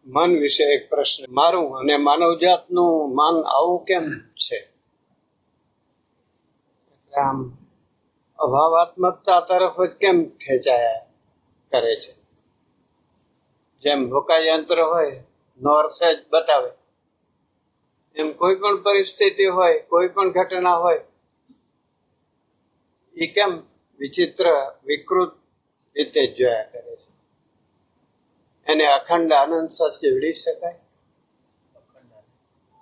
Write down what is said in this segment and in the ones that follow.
મન વિશે એક પ્રશ્ન. મારું અને માનવજાતનું મન આવું કેમ છે? આમ અભાવાત્મકતા તરફ જ કેમ ખેંચાયા કરે છે? જેમ હોકાયંત્ર હોય, નોર્થ જ બતાવે, એમ કોઈ પણ પરિસ્થિતિ હોય, કોઈ પણ ઘટના હોય, એ કેમ વિચિત્ર વિકૃત રીતે જોયા કરે છે? એને અખંડ આનંદ સાથે જોડી શકાય?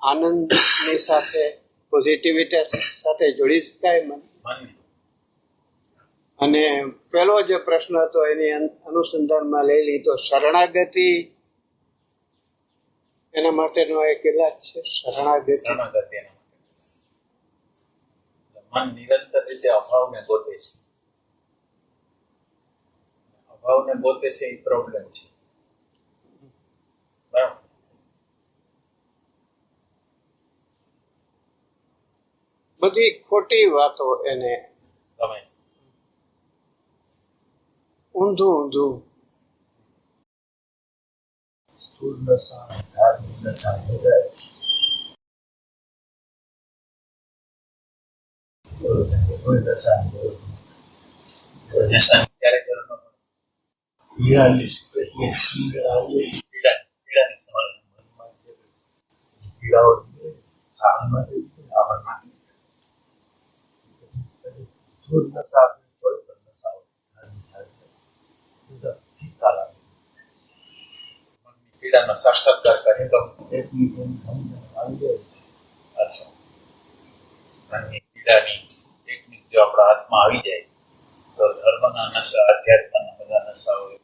આનંદની સાથે, પોઝિટિવિટી સાથે જોડી શકાય મન? અને પેલો જે પ્રશ્ન હતો એની અનુસંધાનમાં લઈ લીધો, શરણાગતિ એના માટેનો એક ઇલાજ છે. શરણાગતિ મન નિરંતર રીતે અભાવને ગોતે છે. અભાવને ગોતે છે એ પ્રોબ્લેમ છે. બરાબર. બધી ખોટી વાતો એને ગમે, ઊંધું ઊંધું ત્યારે જરૂર ન પડે. પીડાની સવાલ પીડાનો સાક્ષાત્કાર કરે તો પીડાની ટેકનિક જો આપણા હાથમાં આવી જાય તો ધર્મના નશા, અધ્યાત્મના બધા નશા હોય.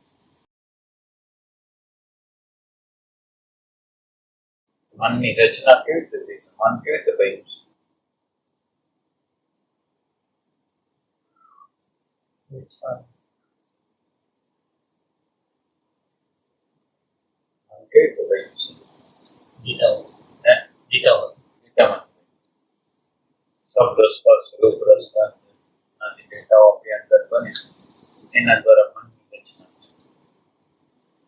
મનની રચના કેવી રીતે થઈ છે? મન કેવી રીતે બન્યું છે? કેવી રીતે બન્યું છે? ગીતામાં શબ્દ, સ્પર્શ, રૂપ, રસ, ગંધ ડેટાઓ આપણી અંદર બને એના દ્વારા મનની રચના છે.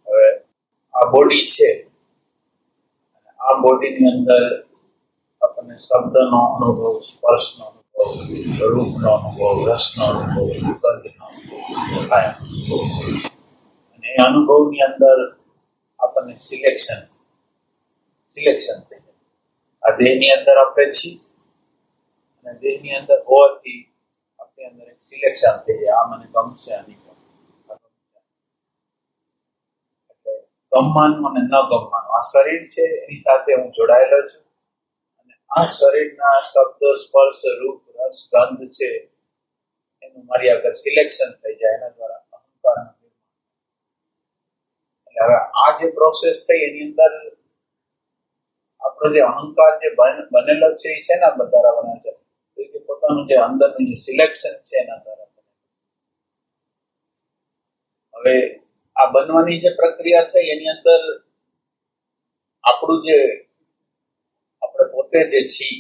હવે આ બોડી છે, આ બોડીની અંદર આપણને શબ્દનો અનુભવ, સ્પર્શનો અનુભવ, રૂપનો અનુભવ, રસનો અનુભવ, ગંધનો અનુભવ થાય. અને એ અનુભવની અંદર આપણને સિલેક્શન થઈ જાય. આ દેહની અંદર આપણે છીએ અને દેહની અંદર હોવાથી આપણી અંદર એક સિલેક્શન થઈ જાય. આ મને ગમશે, આ નહીં ગમે. એટલે ગમવાનું અને ન ગમવાનું, આ શરીર છે એની સાથે હું જોડાયેલો છું અને આ શરીરના શબ્દ, સ્પર્શ, રૂપ, રસ, ગંધ છે એનું મારી આગળ સિલેક્શન થઈ જાય. એના દ્વારા અહંકાર. એટલે હવે આ જે પ્રોસેસ થઈ એની અંદર આપણો જે અહંકાર જે બનેલો છે એ શેના દ્વારા બને છે? કે પોતાનું જે અંદરનું જે સિલેક્શન છે એના દ્વારા. હવે આ બનવાની જે પ્રક્રિયા થઈ એની અંદર આપણું જે આપણે પોતે જે છીએ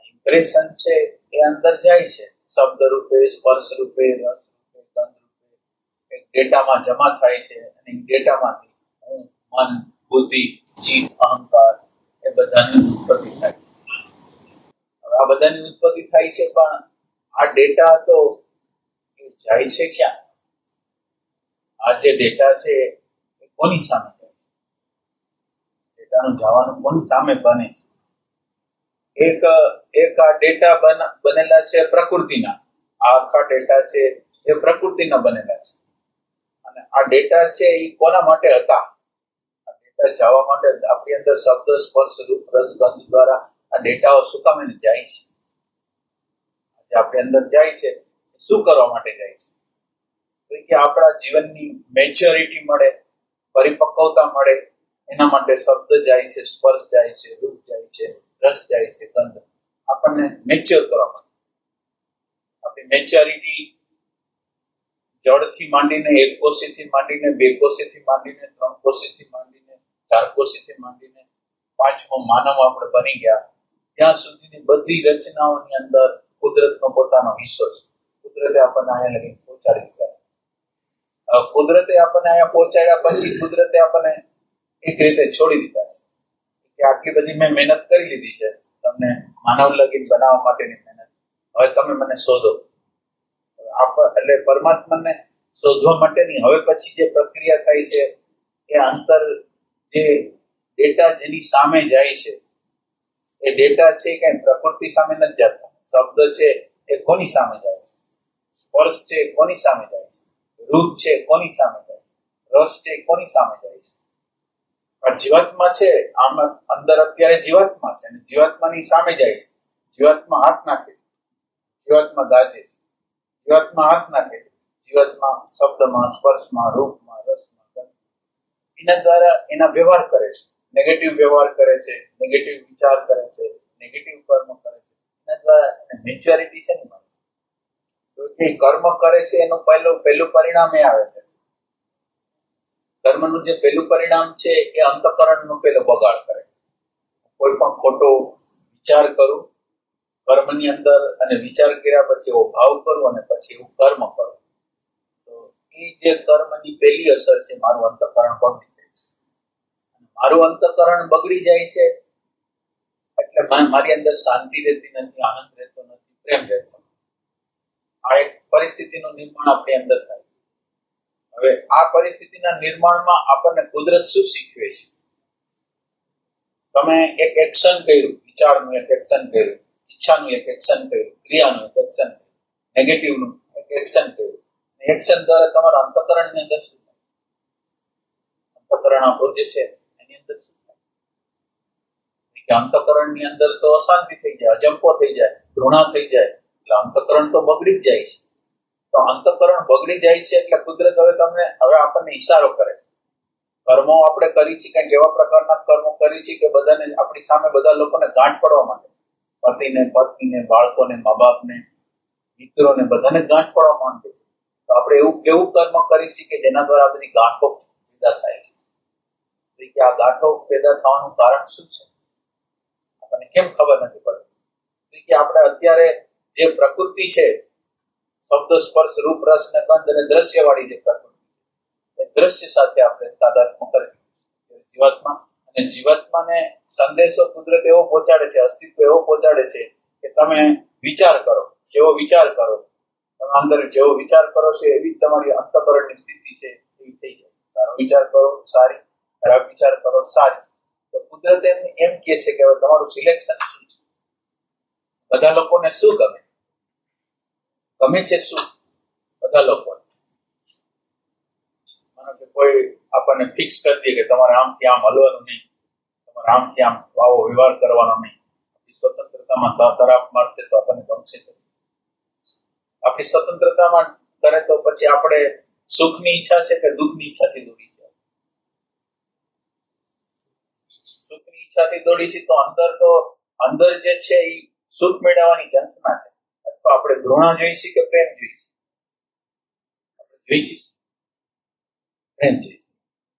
ઇમ્પ્રેશન છે એ અંદર જાય છે, શબ્દ રૂપે, સ્પર્શ રૂપે, રસ રૂપે, ગંધ રૂપે એક ડેટામાં જમા થાય છે. અને એ ડેટામાંથી હું, મન, બુદ્ધિ, જીવ, અહંકાર એ બધાની ઉત્પત્તિ થાય છે. હવે આ બધાની ઉત્પત્તિ થાય છે, પણ આ ડેટા તો જાય છે ક્યાં? આ જે ડેટા છે એ કોની સામે જાય છે? ડેટાનું જવાનું કોની સામે બને છે? એક આ ડેટા બનેલા છે પ્રકૃતિના. આ આખા ડેટા છે એ પ્રકૃતિના બનેલા છે. અને આ ડેટા છે એ કોના માટે હતા? આ ડેટા જવા માટે આપણી અંદર શબ્દ, સ્પર્શ, રૂપ, રસ, ગંધ દ્વારા આ ડેટાઓ શું કામ એને જાય છે? જે આપણી અંદર જાય છે શું કરવા માટે જાય છે? કે આપણા જીવનની મેચ્યોરિટી મળે, પરિપક્વતા મળે એના માટે શબ્દ જાય છે, સ્પર્શ જાય છે, રૂપ જાય છે, રસ જાય છે, ગંધ આપણને મેચ્યોર કરવા માટે. આપણી મેચ્યોરિટી જળથી માંડીને, એક કોશીથી માંડીને, બે કોશીથી માંડીને, ત્રણ કોશીથી માંડીને, ચાર કોશીથી માંડીને, પાંચમો માનવ આપણે બની ગયા ત્યાં સુધીની બધી રચનાઓની અંદર કુદરતનો પોતાનો હિસ્સો છે. કુદરતે આપણને અહીંયા લગી પહોંચાડી દીધા. કુદરતે આપણને અહીંયા પહોંચાડ્યા પછી કુદરતે આપણને એક રીતે છોડી દીધા છે કે આટલી બધી મેં મહેનત કરી લીધી છે, તમને માનવ લગીન બનાવવા માટેની મહેનત, હવે તમે મને શોધો. એટલે પરમાત્માને શોધવા માટેની હવે પછી જે પ્રક્રિયા થાય છે એ અંતર, જે ડેટા જેની સામે જાય છે, એ ડેટા છે કે પ્રકૃતિ સામે નથી જતા. શબ્દ છે એ કોની સામે જાય છે? સ્પર્શ છે કોની સામે જાય છે? રૂપ છે કોની સામે જાય છે? રસ છે કોની સામે જાય છે? આ જીવાત્મા છે, આમાં અંદર અત્યારે જીવાત્મા છે અને જીવાત્માની સામે જાય છે. જીવાત્મા હાથ નાખે છે, જીવાત્મા ગાજે છે, જીવાત્મા હાથ નાખે છે, જીવાત્મા શબ્દમાં, સ્પર્શમાં, રૂપમાં, રસમાં, એના દ્વારા એના વ્યવહાર કરે છે. નેગેટિવ વ્યવહાર કરે છે, નેગેટિવ વિચાર કરે છે, નેગેટિવ કર્મ કરે છે. એના દ્વારા મેચ્યોરિટી છે ને, તો એ કર્મ કરે છે એનું પહેલું પરિણામ એ આવે છે. કર્મનું જે પહેલું પરિણામ છે એ અંતઃકરણનો પહેલો બગાડ કરે. કોઈ પણ ખોટો વિચાર કરું કર્મની અંદર, અને વિચાર કર્યા પછી એવો ભાવ કરું અને પછી એવું કર્મ કરું, તો એ જે કર્મની પહેલી અસર છે, મારું અંતઃકરણ બગડી જાય છે. મારું અંતઃકરણ બગડી જાય છે એટલે મારી અંદર શાંતિ રહેતી નથી, આનંદ રહેતો નથી, પ્રેમ રહેતો નથી. આ એક પરિસ્થિતિનું નિર્માણ આપણી અંદર થાય. હવે આ પરિસ્થિતિના નિર્માણમાં આપણને કુદરત શું શીખવે છે? તમે એક એક્શન કર્યું, વિચારનું એક એક્શન કર્યું, ઈચ્છાનું એક એક્શન કર્યું, ક્રિયાનું એક એક્શન કર્યું, નેગેટિવનું એક એક્શન કર્યું. એક્શન દ્વારા તમારા અંતઃકરણની અંદર શું થાય? અંતઃકરણ આપણું જે છે એની અંદર શું થાય? કે અંતઃકરણની અંદર તો અશાંતિ થઈ જાય, અજંપો થઈ જાય, ઘૃણા થઈ જાય, એટલે અંતઃકરણ તો બગડી જ જાય છે. તો અંતઃકરણ બગડી જાય છે એટલે કુદરત હવે આપણને ઈશારો કરે છે. કર્મો આપણે કરી છે કે કેવા પ્રકારના કર્મો કરી છે કે બધાને આપણી સામે બધા લોકોને ગાંઠ પડવા માંડે, પતિને, પત્નીને, બાળકોને, મા બાપને, મિત્રોને, બધાને ગાંઠ પડવા માંડે છે. તો આપણે કેવું કર્મ કરી છે કે જેના દ્વારા બધી ગાંઠો પેદા થાય છે? કે આ ગાંઠો પેદા થવાનું કારણ શું છે આપણને કેમ ખબર નથી પડતી? કે આપણે અત્યારે જે પ્રકૃતિ છે, શબ્દ, સ્પર્શ, રૂપ, રસ ને ગંધ અને દ્રશ્ય વાળી જે પ્રકૃતિ, એ દ્રશ્ય સાથે આપણે તાદાત્મ્ય કરી જીવાત્મા, અને જીવાત્માને સંદેશો કુદરત એવો પહોંચાડે છે, અસ્તિત્વ એવો પહોંચાડે છે કે તમે વિચાર કરો, જેવો વિચાર કરો, તમે અંદર જેવો વિચાર કરો છો એવી તમારી અંતઃકરણની સ્થિતિ છે, એવી થઈ જાય. સારો વિચાર કરો સારી, ખરાબ વિચાર કરો સારી. તો કુદરત એમ કે છે કે હવે તમારું સિલેક્શન શું છે? બધા લોકોને શું ગમે? ગમે છે શું બધા લોકોને? માનો કે કોઈ આપણને ફિક્સ કરી દે કે તમારે આમથી આમ હલવાનું નહીં, તમારે આમથી આમ આવો વ્યવહાર કરવાનો નહીં, આપણી સ્વતંત્રતામાં તરાપ મારશે તો આપણને ગમશે? આપણી સ્વતંત્રતામાં કરે તો પછી આપણે સુખની ઈચ્છા છે કે દુઃખની ઈચ્છાથી દોડી છે? સુખની ઈચ્છાથી દોડી છે. તો અંદર જે છે એ સુખ મેળવવાની ઝંખના છે. અથવા આપણે ઘૃણા જોઈ છે કે પ્રેમ જોઈ છે? આપણે જોઈ છે પ્રેમ જોઈ.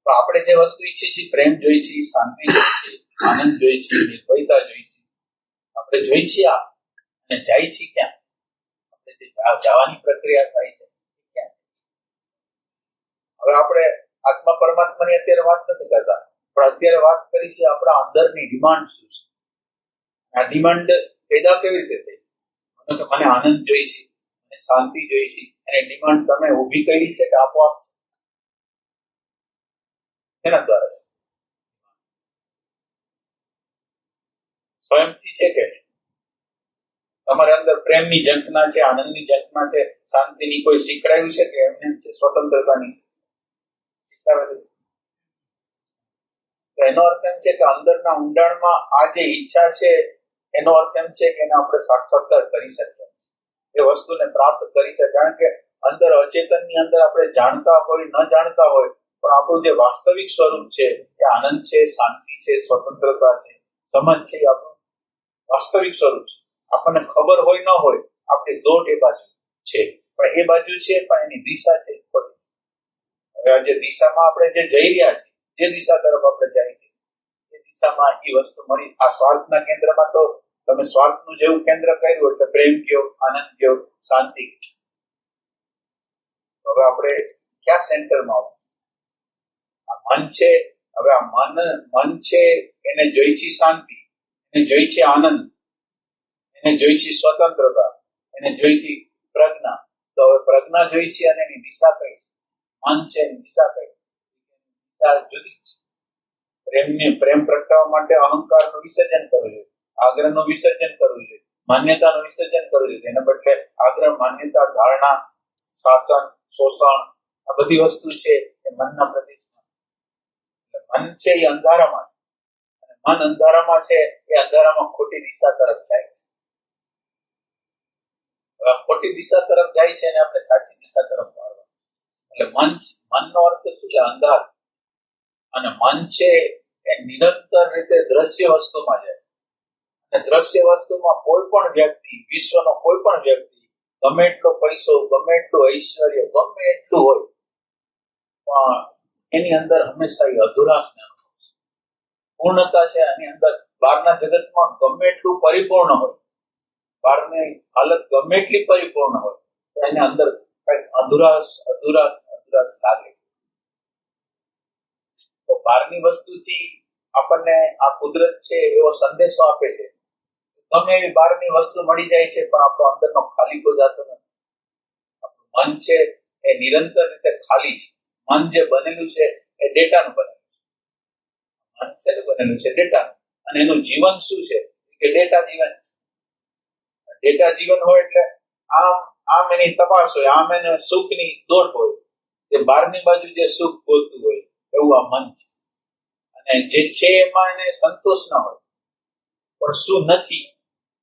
તો આપણે જે વસ્તુ ઈચ્છીએ છીએ, પ્રેમ જોઈ છે, શાંતિ જોઈ છે, આનંદ જોઈ છે, નિર્ભયતા જોઈ છે, આપણે જોઈ છીએ આ, અને જાય છે ક્યાં? આપણે જે જવાની પ્રક્રિયા થાય છે ક્યાં? હવે આપણે આત્મા પરમાત્માની અત્યારે વાત નથી કરતા, પણ અત્યારે વાત કરી છે આપણા અંદરની ડિમાન્ડ શું છે. આ ડિમાન્ડ પેદા કેવી રીતે થઈ? મને આનંદ જોઈ છે, મને શાંતિ જોઈ છે, અને ડિમાન્ડ તમે ઊભી કરી છે કે આપોઆપ એના દ્વારા છે? સ્વયંથી છે કે તમારે અંદર પ્રેમની ઝંખના છે, આનંદની ઝંખના છે, શાંતિની કોઈ શીખડાયું છે કે એમને છે સ્વતંત્રતાની શીખડાવેલું છે? એનો અર્થ એમ છે કે અંદરના ઊંડાણમાં આ જે ઈચ્છા છે એનો અર્થ એમ છે કે એને આપણે સાક્ષાત્કાર કરી શકીએ, એ વસ્તુને પ્રાપ્ત કરી શકીએ. કારણ કે અંદર અચેતનની અંદર આપણે જાણતા હોય ન જાણતા હોય, પણ આપણું જે વાસ્તવિક સ્વરૂપ છે એ આનંદ છે, શાંતિ છે, સ્વતંત્રતા છે, સમજ છે, આપણું વાસ્તવિક સ્વરૂપ છે. આપણને ખબર હોય ન હોય, આપણી દોટ એ બાજુ છે, પણ એ બાજુ છે પણ એની દિશા છે ખોટી. હવે આ જે દિશામાં આપણે જે જઈ રહ્યા છીએ, જે દિશા તરફ આપણે જાય છે એ દિશામાં એ વસ્તુ મળી. આ સ્વાર્થના કેન્દ્રમાં તો તમે સ્વાર્થનું જેવું કેન્દ્ર કર્યું એટલે પ્રેમ કયો, આનંદ કયો, શાંતિ. હવે આપણે ક્યાં સેન્ટરમાં આવું? આ મન છે હવે આ મન છે એને જોઈ છે શાંતિ, એને જોઈ છે આનંદ, એને જોઈ છે સ્વતંત્રતા, એને જોઈ છે પ્રજ્ઞા. તો હવે પ્રજ્ઞા જોઈ છે અને એની દિશા કઈ છે? મન છે એની દિશા કઈ છે? દિશા જુદી છે. પ્રેમ પ્રગટાવવા માટે અહંકારનું વિસર્જન કરવું જોઈએ, આગ્રહનું વિસર્જન કરવું જોઈએ, માન્યતાનું વિસર્જન કરવું જોઈએ. એના બદલે આગ્રહ, માન્યતા, ધારણા, શાસન, શોષણ આ બધી વસ્તુ છે એ મનના પ્રદેશમાં. મન છે એ અંધારામાં છે, અને મન અંધારામાં છે એ અંધારામાં ખોટી દિશા તરફ જાય છે. ખોટી દિશા તરફ જાય છે અને આપણે સાચી દિશા તરફ વાળવા. એટલે મનનો અર્થ શું છે? અંધાર. અને મન છે એ નિરંતર રીતે દ્રશ્ય વસ્તુમાં જાય. અને દ્રશ્ય વસ્તુમાં કોઈ પણ વ્યક્તિ, વિશ્વનો કોઈ પણ વ્યક્તિ, ગમે એટલો પૈસો, ગમે એટલું ઐશ્વર્ય, ગમે એટલું હોય, પણ એની અંદર હંમેશા એ અધુરાશને અનુભવશે. પૂર્ણતા છે એની અંદર. બહારના જગતમાં ગમે એટલું પરિપૂર્ણ હોય, બહારની હાલત ગમે એટલી પરિપૂર્ણ હોય, તો એની અંદર કઈક અધુરાશ લાગે. તો બહારની વસ્તુથી આપણને આ કુદરત છે એવો સંદેશો આપે છે. ગમે એવી બહારની વસ્તુ મળી જાય છે, પણ આપણો અંદરનો ખાલી કોઈ જાતો નથી. આપણું મન છે એ નિરંતર રીતે ખાલી છે. મન જે બનેલું છે એ ડેટાનું બનેલું છે. મન છે ને બનેલું છે ડેટાનું. અને એનું જીવન શું છે કે ડેટા જીવન છે. ડેટા જીવન હોય એટલે આમ એની તપાસ હોય, આમ એને સુખની દોડ હોય. તે બહારની બાજુ જે સુખ ગોતતું હોય એવું આ મન છે. અને જે છે એમાં એને સંતોષ ના હોય, પણ શું નથી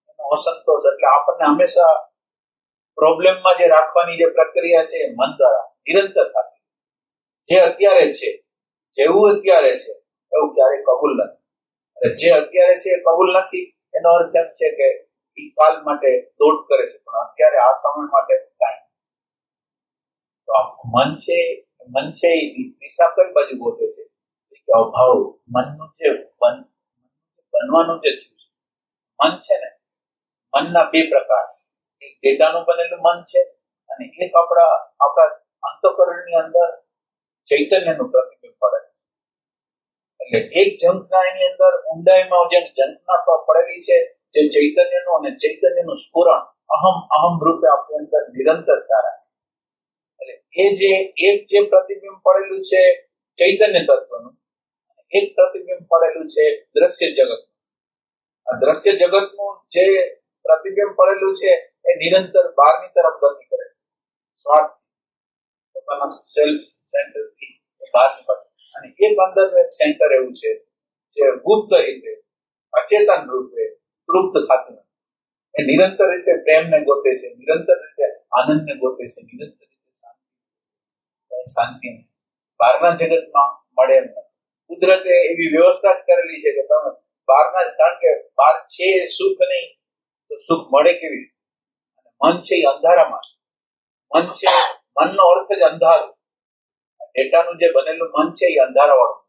એનો અસંતોષ. એટલે આપણને હંમેશા પ્રોબ્લેમમાં જે રાખવાની જે પ્રક્રિયા છે મન દ્વારા નિરંતર થતી. જે અત્યારે છે, જેવું અત્યારે છે એવું ક્યારેય કબૂલ નથી. અને જે અત્યારે છે એ કબૂલ નથી એનો અર્થ એમ છે કે કાલ માટે દોડ કરે છે, પણ અત્યારે આ સમય માટે કાંઈ. તો મન છે એ દિશા કઈ બાજુ ગોતે છે? અભાવ. મનનું જે બનવાનું જે થયું છે, મન છે ને, મનના બે પ્રકાર છે. એક ડેટાનું બનેલું મન છે, અને એક આપણા અંતઃકરણની અંદર ચૈતન્યનું પ્રતિબિંબ પડે. એટલે એક ઝંખના એની અંદર ઊંડાઈમાં જે ઝંખના પડેલી છે, જે ચૈતન્યનું, અને ચૈતન્યનું સ્ફુરણ અહમ રૂપે આપણી અંદર નિરંતર ચાલે. એટલે એક જે પ્રતિબિંબ પડેલું છે ચૈતન્ય તત્વનું, એક પ્રતિબિંબ પડેલું છે દ્રશ્ય જગત. આ દ્રશ્ય જગતનું જે પ્રતિબિંબ પડેલું છે એ નિરંતર બહારની તરફ ગતિ કરે છે, સ્વાર્થથી, પોતાના સેલ્ફ સેન્ટરથી બહાર નીકળે. અને એક અંદરનું એક સેન્ટર એવું છે જે ગુપ્ત રીતે, અચેતન રૂપે તૃપ્ત થતું નથી. એ નિરંતર રીતે પ્રેમને ગોતે છે, નિરંતર રીતે આનંદને ગોતે છે, નિરંતર રીતે શાંતિ બહારના જગતમાં મળે એમ નથી. કુદરતે એવી વ્યવસ્થા જ કરેલી છે કે તમે બહારના, કારણ કે બહાર છે સુખ નહીં, તો સુખ મળે કેવી રીતે? મન છે એ અંધારામાં છે. મન છે, મનનો અર્થ જ અંધારું. ડેટાનું જે બનેલું મન છે એ અંધારાવાળું.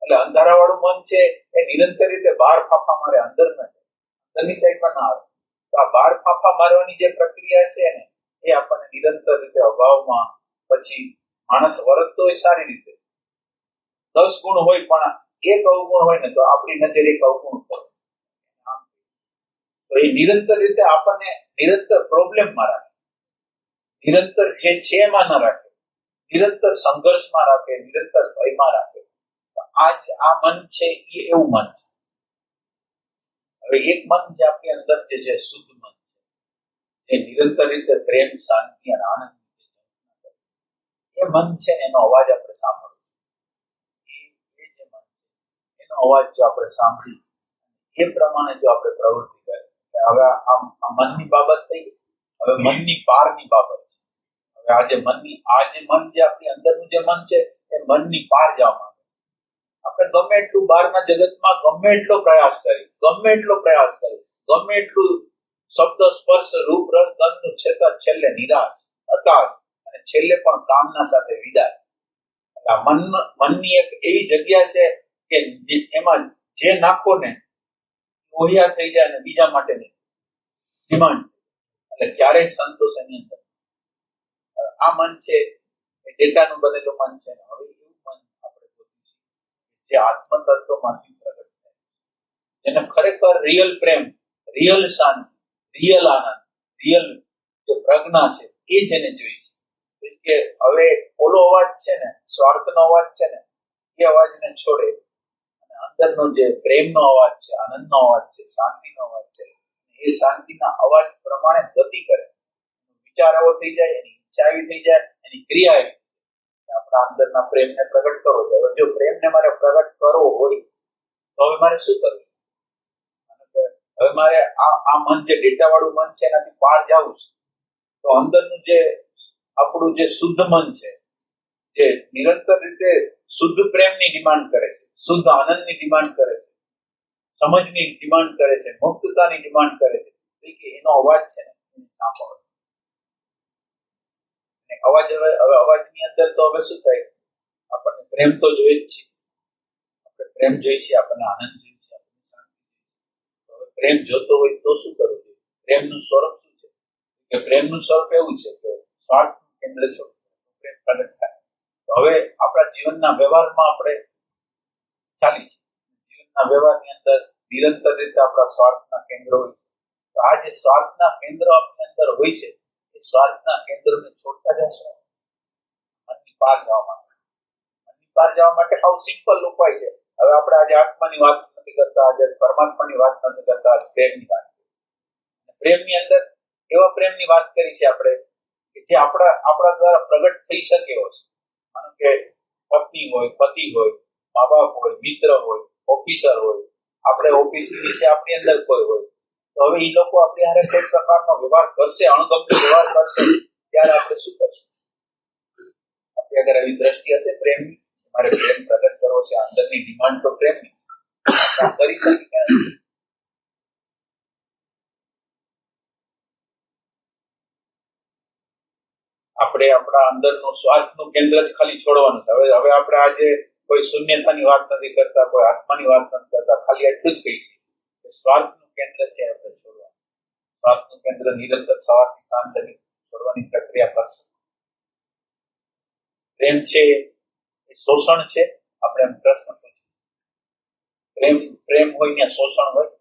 એટલે અંધારાવાળું મન છે એ નિરંતર રીતે બહાર ફાફા મારે, અંદર ના જાય, અંદરની સાઈડમાં ના આવે. તો આ બહાર ફાફા મારવાની જે પ્રક્રિયા છે ને એ આપણને નિરંતર રીતે અભાવમાં, પછી માણસ વર્તતો હોય સારી રીતે, 10 ગુણ હોય પણ એક અવગુણ હોય ને તો આપણી નજર એક અવગુણ પડે. તો એ નિરંતર રીતે આપણને નિરંતર પ્રોબ્લેમમાં રાખે, નિરંતર જે છે એમાં ના રાખે, નિરંતર સંઘર્ષમાં રાખે, નિરંતર ભયમાં રાખે. આ મન છે એ એવું મન છે. હવે એક મન જે આપણી અંદર જે છે શુદ્ધ મન છે, જે નિરંતર રીતે પ્રેમ, શાંતિ અને આનંદ, એ મન છે એનો અવાજ આપણે સાંભળવો. એ જે મન છે એનો અવાજ જો આપણે સાંભળી એ પ્રમાણે જો આપણે પ્રવૃત્તિ કરીએ. હવે આ મનની બાબત થઈ. હવે મનની પારની બાબત છે. હવે આ જે મન જે આપણી અંદરનું જે મન છે એ મનની પાર જવા માંગે. આપણે ગમે એટલું બહારના જગતમાં ગમે એટલો પ્રયાસ કરી, ગમે એટલું શબ્દ, સ્પર્શ, રૂપ, રસ, ગંધનું છેલ્લે નિરાશ, હતાશ, અને છેલ્લે પણ કામના સાથે વિદાય. મનની એક એવી જગ્યા છે કે એમાં જે નાખો ને ઓહિયા થઈ જાય અને બીજા માટે નહીં ડિમાન્ડ. એટલે ક્યારેય સંતોષ એની અંદર. આ મન છે એ ડેટાનું બનેલું મન છે. હવે એવું મન આપણે ગોતીએ છીએ જે આત્મ તત્વમાંથી પ્રગટ થાય, જેને ખરેખર રિયલ પ્રેમ, રિયલ શાંતિ, રિયલ આનંદ, રિયલ જે પ્રજ્ઞા છે એ જેને જોઈ છે. કે હવે ઓલો અવાજ છે ને, સ્વાર્થનો અવાજ છે ને, એ અવાજને છોડે અને અંદરનો જે પ્રેમનો અવાજ છે, આનંદનો અવાજ છે, શાંતિનો અવાજ છે, એ શાંતિના અવાજ પ્રમાણે ગતિ કરે, વિચાર એવો થઈ જાય, એની ઈચ્છા આવી થઈ જાય, એની ક્રિયા આવી, આપણા અંદરના પ્રેમને પ્રગટ કરવો છે. હવે જો પ્રેમને મારે પ્રગટ કરવો હોય તો હવે મારે શું કરવું? હવે મારે આ મન જે ડેટા વાળું મન છે એનાથી બહાર જવું છે. તો અંદરનું જે આપણું જે શુદ્ધ મન છે, જે નિરંતર રીતે શુદ્ધ પ્રેમની ડિમાન્ડ કરે છે, શુદ્ધ આનંદની ડિમાન્ડ કરે છે, સમજની ડિમાન્ડ કરે છે, મુક્તતાની ડિમાન્ડ કરે છે, કે એનો અવાજ છે ને એને સાંભળો. અવાજ હવે અવાજની અંદર તો હવે શું થાય? આપણને પ્રેમ તો જોઈએ જ છે, આપણે પ્રેમ જોઈએ છે, આપણને આનંદ જોઈએ છે, આપણને શાંતિ જોઈએ છે. હવે પ્રેમ જોતો હોય તો શું કરવું જોઈએ? પ્રેમનું સ્વરૂપ શું છે? કે પ્રેમનું સ્વરૂપ એવું છે કે સ્વાર્થ કેન્દ્ર છો પ્રેમ પ્રગટ થાય. તો હવે આપણા જીવનના વ્યવહારમાં આપણે ચાલી છે, જીવનના વ્યવહારની અંદર નિરંતર રીતે આપણા સ્વાર્થના કેન્દ્રો હોય. તો આ જે સ્વાર્થના કેન્દ્રો આપણી અંદર હોય છે, એ સ્વાર્થના કેન્દ્રોને છોડતા જશો મનની પાર જવા માટે. મનની પાર જવા માટે બહુ સિમ્પલ ઉપાય છે. હવે આપણે આજે આત્માની વાત નથી કરતા, આજે પરમાત્માની વાત નથી કરતા, આજે પ્રેમની વાત. પ્રેમની અંદર એવા પ્રેમની વાત કરી છે આપણે કે જે આપણા દ્વારા પ્રગટ થઈ શકે એવો છે. માનો કે પત્ની હોય, પતિ હોય, મા બાપ હોય, મિત્ર હોય, ઓફિસર હોય, આપણે ઓફિસની નીચે આપણી અંદર કોઈ હોય, તો હવે એ લોકો આપણી હારે કોઈ પ્રકારનો વ્યવહાર કરશે, અણગમતો વ્યવહાર કરશે, ત્યારે આપણે શું કરશું? આપણી અગર એવી દ્રષ્ટિ હશે પ્રેમની, મારે પ્રેમ પ્રગટ કરવો છે, અંદરની ડિમાન્ડ તો પ્રેમની છે, કરી શકીએ. આપણે આપણા અંદરનું સ્વાર્થનું કેન્દ્ર જ ખાલી છોડવાનું છે. હવે આપણે આજે કોઈ શૂન્યતાની વાત નથી કરતા, કોઈ આત્માની વાત નથી કરતા, ખાલી એટલું જ કહી છે કે સ્વાર્થનું કેન્દ્ર છે આપણે છોડવાનું. સ્વાર્થનું કેન્દ્ર નિરંતર સવારથી સાંજ લગી છોડવાની પ્રક્રિયા કરશે. પ્રેમ છે એ શોષણ છે? આપણે એમ પ્રશ્ન પૂછીએ, પ્રેમ હોય ત્યાં શોષણ હોય?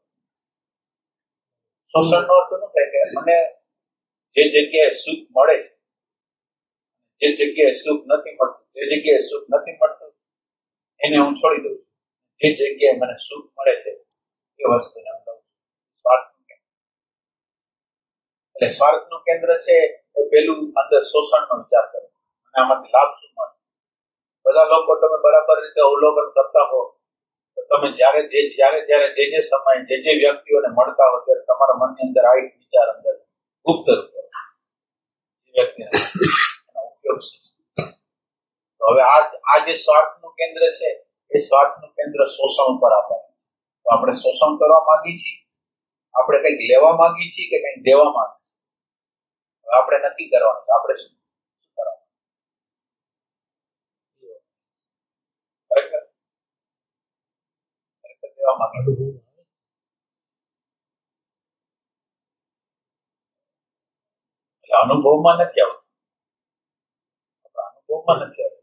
શોષણનો અર્થ શું થાય કે મને જે જગ્યાએ સુખ મળે છે, જે જગ્યાએ સુખ નથી મળતું, જે જગ્યાએ સુખ નથી મળતું એને હું છોડી દઉં છું. જે જગ્યાએ મને સુખ મળે છે એ વસ્તુને હું લઉં છું. સ્વાર્થનું કેન્દ્ર. એટલે સ્વાર્થનું કેન્દ્ર છે એ પેલું અંદર શોષણનો વિચાર કરે, અને આમાંથી લાભ શું મળે? બધા લોકો તમે બરાબર રીતે અવલોકન કરતા હો તો તમે જ્યારે જે સમય જે વ્યક્તિઓને મળતા હો ત્યારે તમારા મનની અંદર આ એક વિચાર અંદર ગુપ્ત રૂપે વ્યક્તિને એનો ઉપયોગ છે. તો હવે આ જે સ્વાર્થનું કેન્દ્ર છે એ સ્વાર્થનું કેન્દ્ર શોષણ ઉપર આધાર. તો આપણે શોષણ કરવા માંગીએ છીએ, આપણે કંઈક લેવા માંગીએ છીએ કે કંઈક દેવા માંગીએ છીએ? હવે આપણે નક્કી કરવાનું છે આપણે શું કરવાનું. ખરેખર દેવા માંગીએ છીએ. અનુભવમાં નથી આવતું,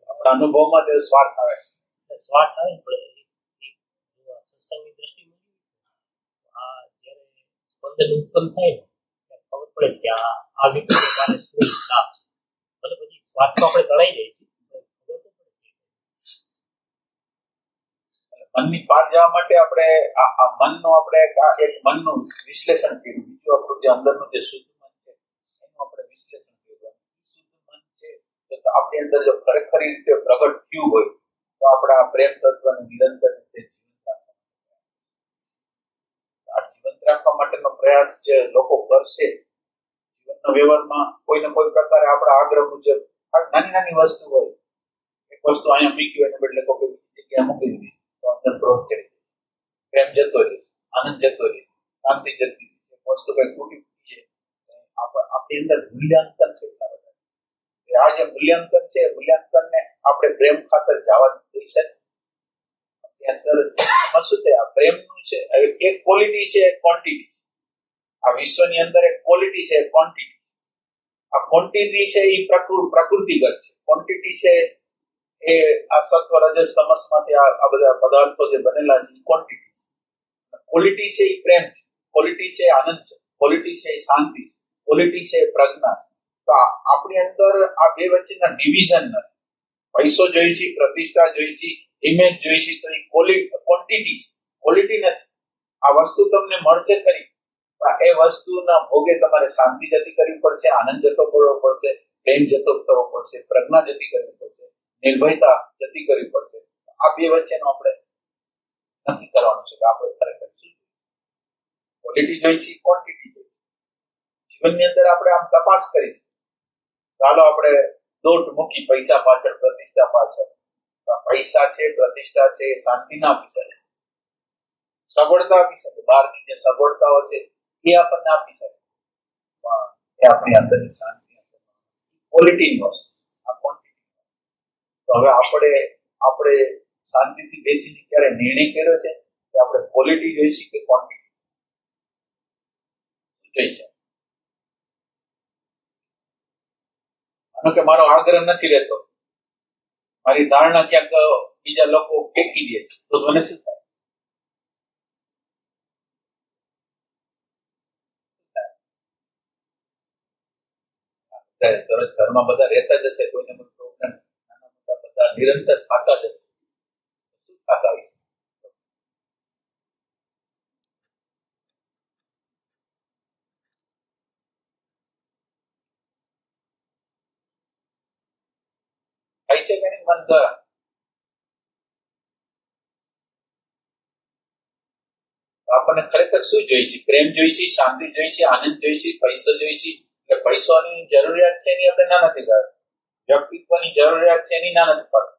આપણા અનુભવમાં તે સ્વાર્થ આવે છે. સ્વાર્થ આવે પણ સત્સંગની દ્રષ્ટિમાં આ જ્યારે સ્પંદન ઉત્પન્ન થાય ને ખબર પડે કે આ વ્યક્તિ મારે શું લાભ છે. ભલે પછી સ્વાર્થ તો આપણે તણાઈ જાય છે, ખબર તો પડે. મનની પાર જવા માટે આપણે આ મનનું આપણે એક મનનું વિશ્લેષણ કર્યું, બીજું આપણું જે અંદરનું જે શુદ્ધ મન છે એનું આપણે વિશ્લેષણ કર્યું. શુદ્ધ મન છે તો આપણી અંદર જો ખરેખર રીતે પ્રગટ થયું હોય તો આપણા પ્રેમ તત્વને નિરંતર રીતે જીવંત રાખવા માટેનો પ્રયાસ જે લોકો કરશે જીવનના વ્યવહારમાં કોઈને કોઈ પ્રકારે આપણા આગ્રહ મુજબ નાની નાની વસ્તુ હોય, એક વસ્તુ અહીંયા મૂકી હોય એને બદલે કોઈ જગ્યાએ મૂકી દીધી તો અંદર ક્રોધ ચડી જાય, પ્રેમ જતો રહે, આનંદ જતો રહે, શાંતિ જતી રહે. એક વસ્તુ કઈ તૂટી આપણી અંદર મૂલ્યાંકન છે. આ જે મૂલ્યાંકન છે મૂલ્યાંકનને આપણે પ્રેમ ખાતર જવા દઈ શકીએ. અંદર શું છે આ પ્રેમનું છે એક ક્વોલિટી છે, એક ક્વોન્ટિટી છે. આ વિશ્વની અંદર એક ક્વોલિટી છે, એક ક્વોન્ટિટી છે. આ ક્વોન્ટિટી છે એ પ્રકૃતિગત છે, ક્વોન્ટિટી છે એ આ સત્વ રજસ તમસમાંથી આ બધા પદાર્થો જે બનેલા છે એ ક્વોન્ટિટી છે. ક્વોલિટી છે એ પ્રેમ છે, ક્વોલિટી છે આનંદ છે, ક્વોલિટી છે એ શાંતિ છે, ક્વોલિટી છે એ પ્રજ્ઞા છે. તો આપણી અંદર આ બે વચ્ચેના ડિવિઝન નથી. પૈસો જોઈએ છે, પ્રતિષ્ઠા જોઈએ છે, ઇમેજ જોઈએ છે, તો એ ક્વોન્ટિટી છે, ક્વોલિટી નથી. આ વસ્તુ તમને મળશે ખરી, એ વસ્તુના ભોગે તમારે શાંતિ જતી કરવી પડશે, આનંદ જતો કરવો પડશે, પ્રેમ જતો કરવો પડશે, પ્રજ્ઞા જતી કરવી પડશે, નિર્ભયતા જતી કરવી પડશે. આ બે વચ્ચેનો આપણે નક્કી કરવાનું છે કે આપણે ખરેખર શું ક્વોલિટી જોઈ છે, ક્વોન્ટિટી જોઈ છે. જીવનની અંદર આપણે આમ તપાસ કરી છે. ચાલો આપણે દોટ મૂકી પૈસા પાછળ, પ્રતિષ્ઠા પાછળ. પૈસા છે, પ્રતિષ્ઠા છે, શાંતિ ના આપી શકે, સગવડતા આપી શકે. બહારની જે સગવડતાઓ છે એ આપણને આપી શકે, પણ એ આપણી અંદરની શાંતિ, ક્વોલિટીની વસ્તુ, આ ક્વોન્ટિટી. તો હવે આપણે શાંતિથી બેસીને ક્યારે નિર્ણય કર્યો છે કે આપણે ક્વોલિટી જોઈશું કે ક્વોન્ટિટી જોઈશે? માનો કે મારો આગ્રહ નથી રહેતો, મારી ધારણા ક્યાંક બીજા લોકો ફેંકી દે છે, તો મને શું થાય? ઘરમાં બધા રહેતા જ હશે, કોઈને પ્રોબ્લેમ નાના મોટા બધા નિરંતર થતા જ હશે. શું થતા હશે? થાય છે કે નહીં મન દ્વારા? આપણને ખરેખર શું જોઈએ છે? પ્રેમ જોઈએ છે, શાંતિ જોઈએ છે, આનંદ જોઈએ છે, પૈસો જોઈએ છે. એટલે પૈસાની જરૂરિયાત છે એની આપણે ના નથી કરતા, વ્યક્તિત્વની જરૂરિયાત છે એની ના નથી પડતા,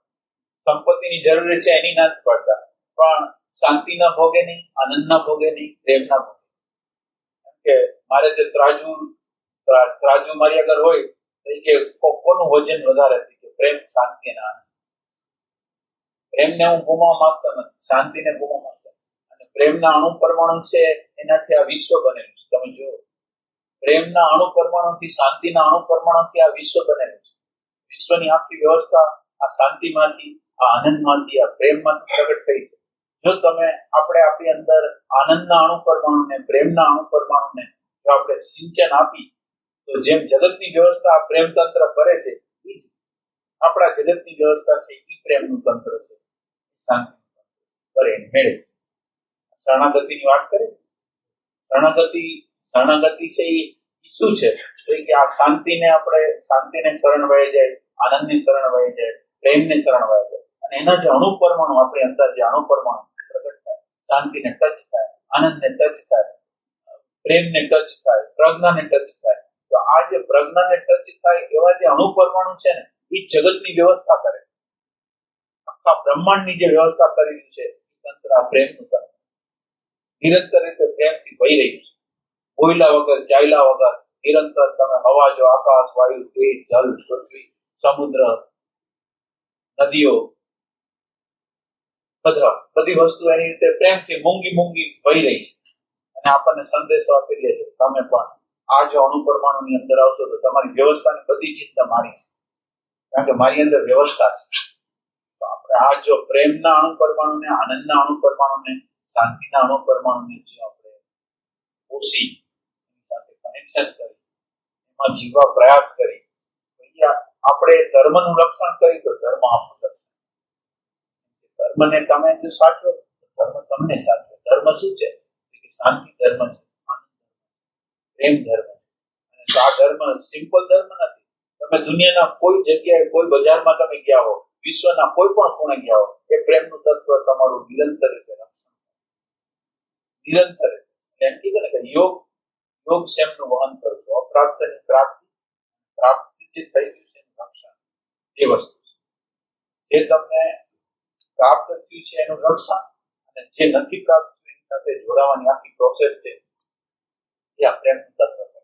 સંપત્તિની જરૂરિયાત છે એની ના નથી પડતા, પણ શાંતિના ભોગે નહીં, આનંદના ભોગે નહીં, પ્રેમના ભોગે. કે મારે જે ત્રાજુ મારી આગળ હોય તો કે કોનું વજન વધારે છે, કે પ્રેમ, શાંતિ અને આનંદ. પ્રેમને હું ગુમાવવા માંગતો નથી, શાંતિને ગુમાવવા માંગતો. પ્રેમના અણુ પરમાણુ છે એનાથી આ વિશ્વ બનેલું છે. તમે જુઓ, પ્રેમના અણુ પરમાણુથી, શાંતિના અણુ પરમાણુથી આ વિશ્વ બનેલું છે. વિશ્વની આખી વ્યવસ્થા આ શાંતિમાંથી, આ આનંદમાંથી, આ પ્રેમમાંથી પ્રગટ થઈ છે. જો તમે આપણે આપણી અંદર આનંદના અણુ પરમાણુને, પ્રેમના અણુ પરમાણુને જો આપણે સિંચન આપી, તો જેમ જગતની વ્યવસ્થા પ્રેમ તંત્ર કરે છે, આપણા જગતની વ્યવસ્થા છે એ પ્રેમનું તંત્ર છે, શાંતિ કરે મેળે છે. શરણાગતિની વાત કરીએ, શરણાગતિ છે એ શું છે? કે આ શાંતિને શરણ વહી જાય, આનંદની શરણ વહી જાય, પ્રેમને શરણ વહી જાય, અને એના જે અણુ પરમાણુ આપણી અંદર જે અણુ પરમાણુ પ્રગટ થાય, શાંતિને ટચ થાય, આનંદને ટચ થાય, પ્રેમને ટચ થાય, પ્રજ્ઞાને ટચ થાય. તો આ જે પ્રજ્ઞાને ટચ થાય એવા જે અણુ પરમાણુ છે ને, એ જગતની વ્યવસ્થા કરે છે. આખા બ્રહ્માંડની જે વ્યવસ્થા કરેલી છે એ તંત્ર આ પ્રેમનું તંત્ર નિરંતર રીતે પ્રેમથી વહી રહ્યું છે. બોયલા વગર, ચાલ્યા વગર નિરંતર તમે હવા જો, આકાશ, વાયુ, તેજ, જલ, પૃથ્વી, સમુદ્ર, નદીઓ, બધી વસ્તુ એની રીતે પ્રેમથી મૂંગી વહી રહી છે. અને આપણને સંદેશો આપી દે છે, તમે પણ આ જો અણુ પરમાણુની અંદર આવશો તો તમારી વ્યવસ્થાની બધી ચિંતા મારી છે, કારણ કે મારી અંદર વ્યવસ્થા છે. તો આપણે આ જો પ્રેમના અણુ પરમાણુને, આનંદના અણુ પરમાણુને, શાંતિના અણુ પરમાણુને જો આપણે ઓછી સાથે કનેક્શન કરી, એમાં જીવવા પ્રયાસ કરી, આપણે ધર્મનું રક્ષણ કરી તો ધર્મ આપણું રક્ષણ. ધર્મને તમે જો સાચો, ધર્મ તમને સાચો. ધર્મ શું છે? કે શાંતિ ધર્મ છે, પ્રેમ ધર્મ છે. અને આ ધર્મ સિમ્પલ ધર્મ નથી. તમે દુનિયાના કોઈ જગ્યાએ, કોઈ બજારમાં તમે ગયા હો, વિશ્વના કોઈ પણ ખૂણે ગયા હો, એ પ્રેમનું તત્વ તમારું નિરંતર રીતે રક્ષણ, નિરંતર. એમ કીધું ને કે યોગ શેમનું વહન કરજો, અપ્રાપ્તની પ્રાપ્તિ, પ્રાપ્તિ જે થઈ ગયું છે એનું રક્ષણ. એ વસ્તુ જે તમને પ્રાપ્ત થયું છે એનું રક્ષણ, અને જે નથી પ્રાપ્ત થયું એની સાથે જોડાવાની આખી પ્રોસેસ છે એ આ પ્રેમનું તત્વ છે.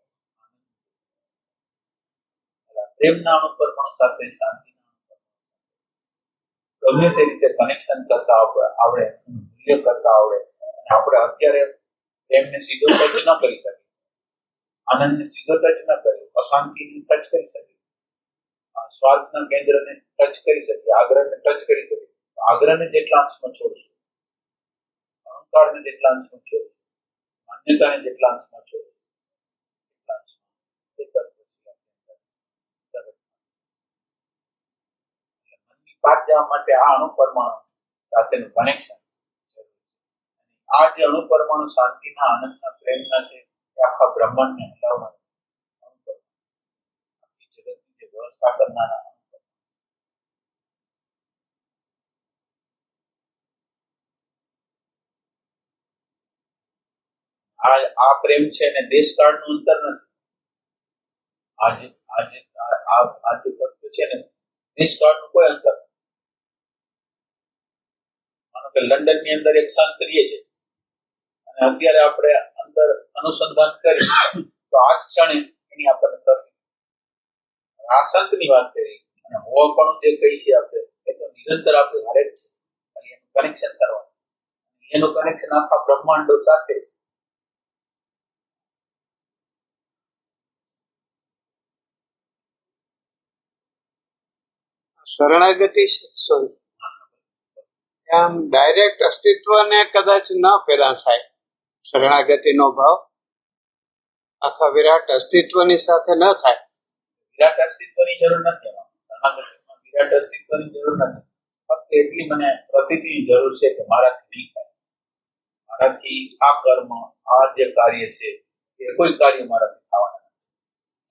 પ્રેમના અણુ પરમાણુ સાથે શાંતિના ગમે તે રીતે કનેક્શન કરતા આવડે, મૂલ્ય કરતા આવડે, અને આપણે અત્યારે પ્રેમને સીધો ટચ ન કરી શકીએ, આનંદને સીધો ટચ ન કરી, અશાંતિને ટચ કરી શકીએ, સ્વાર્થના કેન્દ્રને ટચ કરી શકીએ, આગ્રહને ટચ કરી શકીએ. આગ્રહને જેટલા અંશમાં છોડશું, અહંકારને જેટલા અંશમાં છોડશું, માન્યતાને જેટલા અંશમાં છોડશું, એટલા અંશમાં એ તત્વ પછી મનની પાર જવા માટે આ અણુ પરમાણુ સાથેનું કનેક્શન. આ જે અણુ પરમાણુ શાંતિના, આનંદના, પ્રેમના છે, એ આખા બ્રહ્માંડને હલાવવાના જગતની જે વ્યવસ્થા કરનારા આ પ્રેમ છે ને દેશકાળનું અંતર નથી. આજે આજે આ જે તત્વ છે ને દેશકાળનું કોઈ અંતર. માનો કે લંડન ની અંદર એક સંત રહે છે અને અત્યારે આપણે અંદર અનુસંધાન કરી તો આ જ ક્ષણે એની આપણને તક. આ સંતની વાત કરી અને હોવાપણું જે કહી છે આપણે, એ તો નિરંતર આપણે હરેક છે. એનું કનેક્શન કરવાનું, એનું કનેક્શન આખા બ્રહ્માંડો સાથે છે. શરણાગતિ છે, સોરી, આમ ડાયરેક્ટ અસ્તિત્વને કદાચ ન પેલા થાય. શરણાગતિનો ભાવ આખા વિરાટ અસ્તિત્વની સાથે ન થાય. વિરાટ અસ્તિત્વની જરૂર નથી એમાં. શરણાગતિમાં વિરાટ અસ્તિત્વની જરૂર નથી. ફક્ત એટલી મને પ્રતીતિની જરૂર છે કે મારાથી નહીં થાય, મારાથી આ કર્મ, આ જે કાર્ય છે એ કોઈ કાર્ય મારાથી થવાના નથી.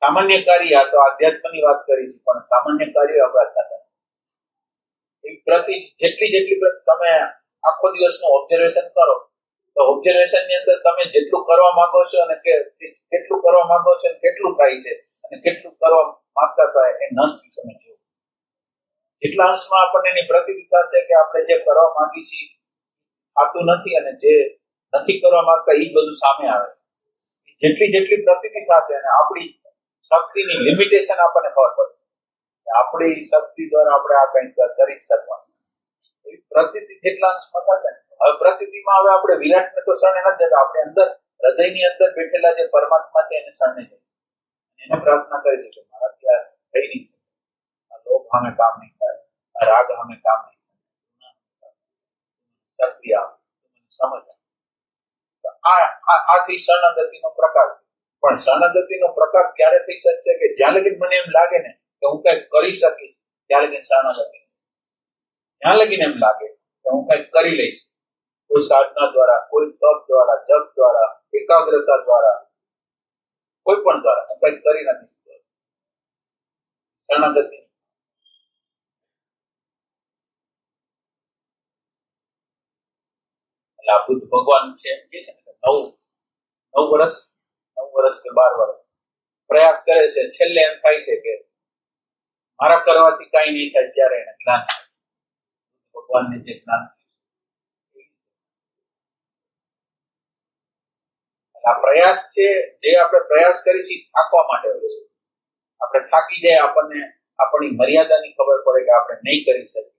સામાન્ય કાર્ય, આ તો આધ્યાત્મની વાત કરી છે, પણ સામાન્ય કાર્ય આપણા થતા જેટલી તમે આખો દિવસનું ઓબ્ઝર્વેશન કરો તો ઓબ્ઝર્વેશન ની અંદર તમે જેટલું કરવા માંગો છો અને કેટલું કરવા માંગો છો અને કેટલું થાય છે અને કેટલું કરવા માંગતા થાય એ નષ્ટ તમે જુઓ. જેટલા અંશમાં આપણને એની પ્રતીતિ થશે કે આપણે જે કરવા માંગી છીએ થતું નથી અને જે નથી કરવા માંગતા એ બધું સામે આવે છે. જેટલી પ્રતીતિ થશે અને આપણી શક્તિની લિમિટેશન આપણને ખબર પડશે. આપણી શક્તિ દ્વારા આપણે આ કંઈક કરી શકવાનું. એવી પ્રતીતિ જેટલા અંશમાં થશે. હવે પ્રતીતિમાં હવે આપણે વિરાટને તો શરણે નથી જતા, આપણે અંદર હૃદયની અંદર બેઠેલા જે પરમાત્મા છે એને શરણે જઈએ. એને પ્રાર્થના કરી છે કે મારાથી આ થઈ નહીં શકે, આ લોભ સામે કામ નહીં થાય, આ રાગ સામે કામ નહીં થાય, શક્તિ આવે, સમજ. આથી શરણાગતિનો પ્રકાર. પણ શરણાગતિનો પ્રકાર ક્યારે થઈ શકશે કે જ્યાં લગી મને એમ લાગે ને કે હું કઈક કરી શકીશ, ત્યાં લગી શરણાગતિ. જ્યાં લગીને એમ લાગે કે હું કઈક કરી લઈશ, કોઈ સાધના દ્વારા, કોઈ તપ દ્વારા, જપ દ્વારા, એકાગ્રતા દ્વારા, કોઈ પણ દ્વારા હું કઈક કરી નથી શકતો, શરણાગતિ. એટલે આ બુદ્ધ ભગવાન છે એમ કે છે ને 9 વર્ષ કે 12 વર્ષ પ્રયાસ કરે છે, છેલ્લે એમ થાય છે કે મારા કરવાથી કઈ નહીં થાય, ત્યારે એને જ્ઞાન થાય. ભગવાનને જે જ્ઞાન આ પ્રયાસ છે, જે આપણે પ્રયાસ કરી છીએ થાકવા માટે હોય છે. આપણે થાકી જાય, આપણને આપણી મર્યાદાની ખબર પડે કે આપણે નહીં કરી શકીએ.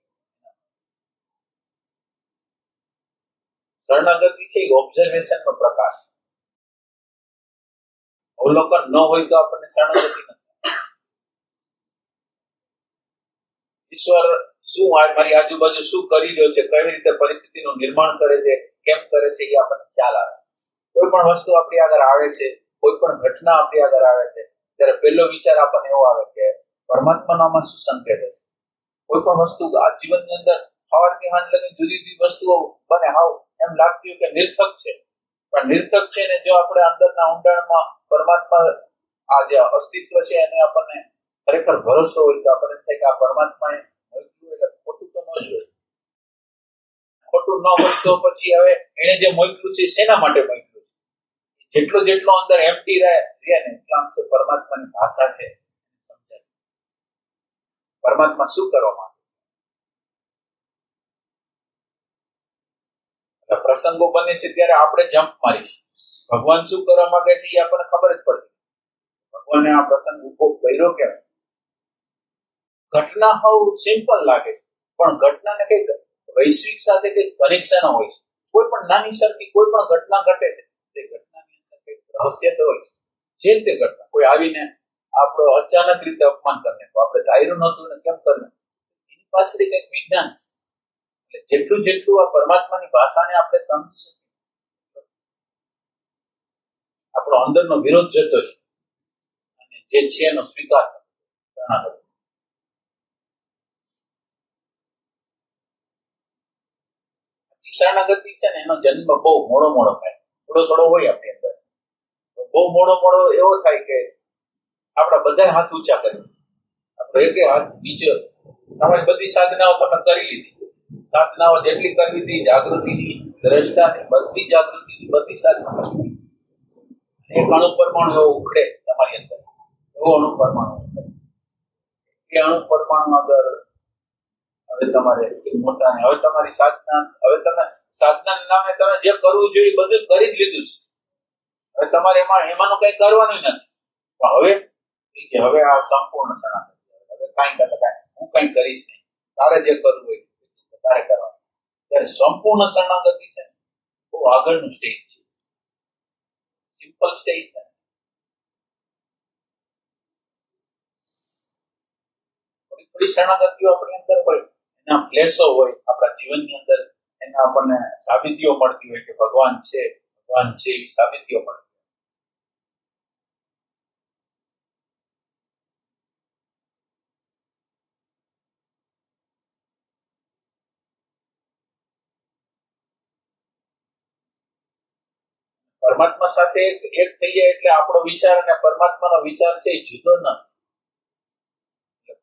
શરણાગતિ છે એ ઓબ્ઝર્વેશનનો પ્રકાર. અવલોકન ન હોય તો આપણને શરણાગતિ નથી. ઈશ્વર શું મારી આજુબાજુ શું કરી રહ્યો છે, કઈ રીતે પરિસ્થિતિનું નિર્માણ કરે છે, કેમ કરે છે, એ આપણને ખ્યાલ આવે. કોઈ પણ વસ્તુ આપણી આગળ આવે છે, કોઈ પણ ઘટના આપણી આગળ આવે છે, ત્યારે પહેલો વિચાર આપણને એવો આવે કે પરમાત્માનામાં શું સંકેત છે. કોઈ પણ વસ્તુ આ જીવનની અંદર સવારથી સાંજ લગી જુદી જુદી વસ્તુઓ બને, હાવ એમ લાગતી હોય કે નિર્થક છે. પણ નિર્થક છે ને જો આપણે અંદરના ઊંડાણમાં પરમાત્મા આ જે અસ્તિત્વ છે એને આપણને ખરેખર ભરોસો હોય તો આપણને થાય કે આ પરમાત્માએ મોકલ્યું એટલે ખોટું તો ન જ હોય. ખોટું ન હોય તો પછી હવે એને જે મોકલ્યું છે શેના માટે મોકલ્યું છે. જેટલો અંદર એમ્પ્ટી રહે ને એટલા અંશે પરમાત્માની ભાષા છે સમજાય. પરમાત્મા શું કરવા માંગે છે. પ્રસંગો બને છે ત્યારે આપણે જમ્પ મારીશું. ભગવાન શું કરવા માંગે છે એ આપણને ખબર જ પડતી. ભગવાને આ પ્રસંગ ઉભો કર્યો કેમ? ઘટના બહુ સિમ્પલ લાગે છે, પણ ઘટનાને કઈક વૈશ્વિક સાથે કઈક કનેક્શન હોય છે. કોઈ પણ નાની સરખી કોઈ પણ ઘટના ઘટે છે, તે ઘટનાની અંદર કઈક રહસ્ય તો હોય છે. જે તે ઘટના કોઈ આવીને આપણો અચાનક રીતે અપમાન કરીને આપણે ધાર્યું નહોતું ને કેમ કરીને એની પાછળ કંઈક વિજ્ઞાન છે. એટલે જેટલું જેટલું આ પરમાત્માની ભાષાને આપણે સમજી શકીએ આપણો અંદરનો વિરોધ જતો રહે અને જે છે એનો સ્વીકાર કરવો. શરણાગતિ છે ને એનો જન્મ બહુ મોડો થાય, થોડો હોય આપણી અંદર, બહુ મોડો એવો થાય કે આપણા બધા હાથ ઊંચા કરીએ, આપણે એક હાથ નીચે. તમારી બધી સાધનાઓ તમે કરી લીધી, સાધનાઓ જેટલી કરવી હતી જાગૃતિની દ્રષ્ટાની બધી જાગૃતિની બધી સાધના એક અણુ પરમાણુ એવો ઉખડે તમારી અંદર, એવો અણુ પરમાણુ ઉખડે. એ અણુ પરમાણુ અંદર હવે તમારે મોટા ને હવે તમારી સાધના, હવે તમે સાધના નામે તમે જે કરવું જોઈએ બધું કરી જ લીધું છે. હવે તમારે એમાંનું કઈ કરવાનું નથી. પણ હવે આ સંપૂર્ણ શરણાગતિ, હવે હું કઈ કરીશ નહીં, તારે જે કરવું હોય તારે કરવાનું. ત્યારે સંપૂર્ણ શરણાગતિ છે બહુ આગળનું સ્ટેજ છે, સિમ્પલ સ્ટેજ છે. થોડી શરણાગતિઓ આપણી અંદર હોય, એના ફ્લેશો હોય આપણા જીવનની અંદર, એના આપણને સાબિતીઓ મળતી હોય કે ભગવાન છે એવી સાબિતીઓ મળતી. પરમાત્મા સાથે એક થઈ જાય એટલે આપણો વિચાર અને પરમાત્માનો વિચાર છે એ જુદો ન.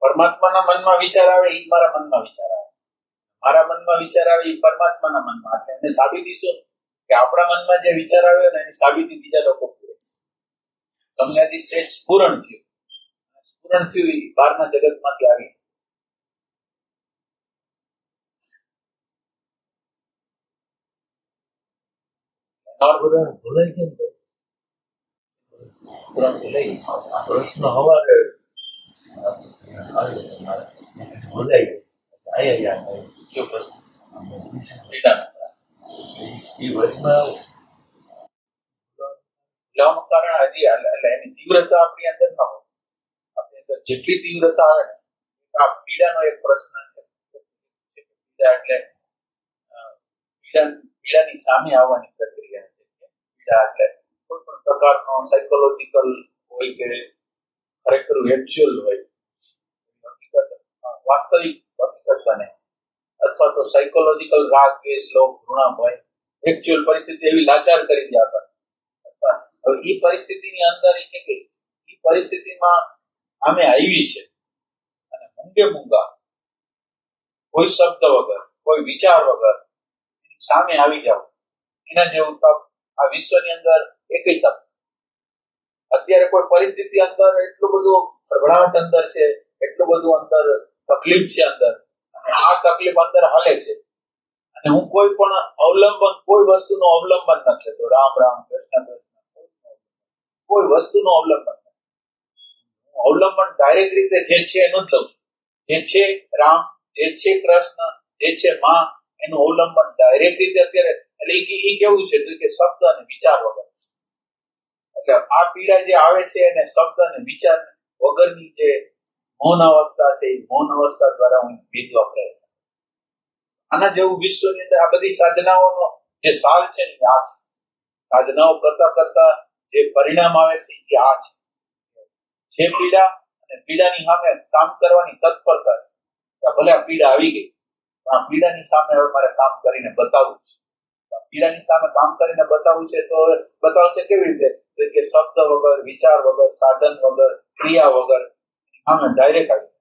પરમાત્માના મનમાં વિચાર આવે એ મારા મનમાં વિચાર આવે, મારા મનમાં વિચાર આવે એ પરમાત્માના મનમાં આવે. એને સાબિતી શું કે આપણા મનમાં જે વિચાર આવ્યો ને એની સાબિતી બીજા લોકો પૂરે. તમને હજી સેજ સ્ફુરણ થયું એ બહારના જગતમાંથી આવી. ભૂલાઈ કેમ પ્રશ્ન હવારે ભૂલાઈ ગયો. કયો પ્રશ્ન? એ વર્ષમાં ભૂલાવાનું કારણ હજી એટલે એની તીવ્રતા આપણી અંદર ન હોય. આપણી અંદર જેટલી તીવ્રતા આવે ને આ પીડાનો એક પ્રશ્ન છે. પીડા એટલે પીડાની સામે આવવાની પ્રક્રિયા છે. પીડા એટલે કોઈ પણ પ્રકારનો સાયકોલોજીકલ હોય કે ખરેખર એકચ્યુઅલ હોય, હકીકત વાસ્તવિક હકીકત બને, અથવા તો સાયકોલોજીકલ રાગ દ્વેષ લોભ ઘૃણા ભય એકચ્યુઅલ પરિસ્થિતિ એવી લાચાર કરી દે આપણને. હવે એ પરિસ્થિતિની અંદર એ પરિસ્થિતિમાં આમે આવી છે અને મૂંગા કોઈ શબ્દ વગર કોઈ વિચાર વગર સામે આવી જાવ, એના જેવું તપ આ વિશ્વની અંદર એકય તપ. અત્યારે કોઈ પરિસ્થિતિ અંદર એટલું બધું ખળભળાટ અંદર છે, એટલું બધું અંદર તકલીફ છે અંદર, અને આ તકલીફ અંદર હાલે છે અને હું કોઈ પણ અવલંબન કોઈ વસ્તુનો અવલંબન નથી લેતો. રામ રામ કૃષ્ણ કૃષ્ણ કોઈ વસ્તુનો અવલંબન નથી. હું અવલંબન ડાયરેક્ટ રીતે જે છે એનું જ લઉં છું. જે છે રામ, જે છે કૃષ્ણ, જે છે માં, એનું અવલંબન ડાયરેક્ટ રીતે અત્યારે. એટલે એ કેવું છે કે શબ્દ અને વિચાર વગર. એટલે આ પીડા જે આવે છે એને શબ્દ અને વિચાર વગરની જે મૌન અવસ્થા છે એ મૌન અવસ્થા દ્વારા હું વિધવા પ્રયત્ન. આના જેવું વિશ્વની અંદર આ બધી સાધનાઓનો જે સાલ છે ને આ છે. સાધનાઓ કરતા કરતા જે પરિણામ આવે છે એ આ છે. જે પીડા અને પીડાની સામે કામ કરવાની તત્પરતા છે. ભલે આ પીડા આવી ગઈ, આ પીડાની સામે હવે મારે કામ કરીને બતાવવું છે. પીડાની સામે કામ કરીને બતાવવું છે તો બતાવશે કેવી રીતે? કે શબ્દ વગર, વિચાર વગર, સાધન વગર, ક્રિયા વગર આમે ડાયરેક્ટ આવી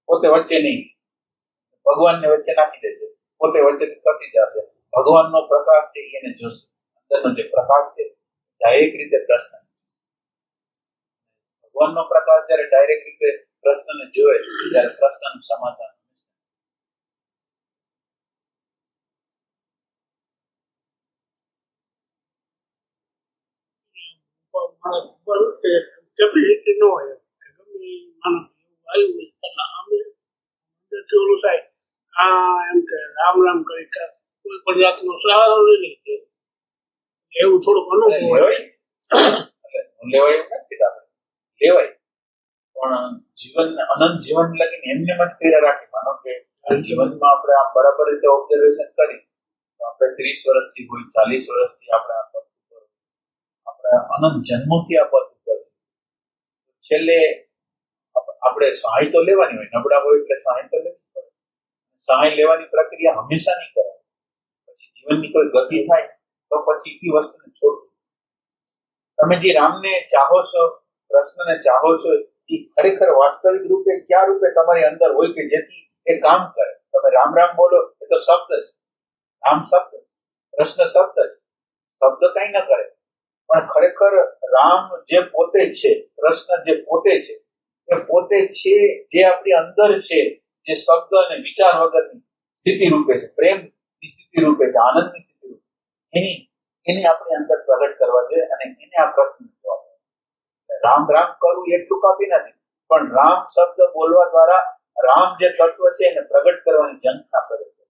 પોતે વચ્ચે નહીં, ભગવાનને વચ્ચે નાખી દેશે, પોતે વચ્ચે ખસી જશે. ભગવાનનો પ્રકાશ છે એને જોશે, અંદરનો જે પ્રકાશ છે ડાયરેક્ટ રીતે પ્રશ્ન. ભગવાનનો પ્રકાશ જયારે ડાયરેક્ટ રીતે પ્રશ્નને જોવે ત્યારે પ્રશ્નનું સમાધાન. કેપેસિટી ન હોય ગમે માણસ આવ્યું હોય આમે ઓલું થાય એમ કે રામ રામ કરી કોઈ પણ જાતનો સહારો લઈ લે એવું થોડુંક અનુભવ હોય. લેવાય એવું નથી આપણે લેવાય, પણ જીવન અનંત જીવન લગીને એમને જ કર્યા રાખી. માનો કે જીવનમાં આપણે આમ બરાબર રીતે ઓબ્ઝર્વેશન કરી તો આપણે 30 વર્ષથી હોય, 40 વર્ષથી આપણે આ પદ ઉપર, આપણે અનંત જન્મોથી આ પદ ઉપર છે. છેલ્લે આપણે સહાય તો લેવાની હોય, નબળા હોય એટલે સહાય તો લેવી પડે. સહાય લેવાની પ્રક્રિયા હંમેશા નહીં કરે. પછી જીવનની કોઈ ગતિ થાય તો પછી એ વસ્તુને છોડવું. તમે જે રામને ચાહો છો, કૃષ્ણને ચાહો છો, એ ખરેખર વાસ્તવિક રૂપે કયા રૂપે તમારી અંદર હોય કે જેથી એ કામ કરે. તમે રામ રામ બોલો એ તો શબ્દ છે, રામ શબ્દ, કૃષ્ણ શબ્દ છે, શબ્દ કઈ ન કરે. પણ ખરેખર રામ જે પોતે છે, કૃષ્ણ જે પોતે છે, એ પોતે છે જે આપણી અંદર છે, જે શબ્દ અને વિચાર વગરની સ્થિતિ રૂપે છે, પ્રેમની સ્થિતિ રૂપે છે, આનંદની સ્થિતિ રૂપે, એની આપણી અંદર પ્રગટ કરવા જોઈએ અને એને આ પ્રશ્ન જવાબ. રામ રામ કરવું એટલું કાપી નથી, પણ રામ શબ્દ બોલવા દ્વારા રામ જે તત્વ છે એને પ્રગટ કરવાની ઝંખના કરે છે.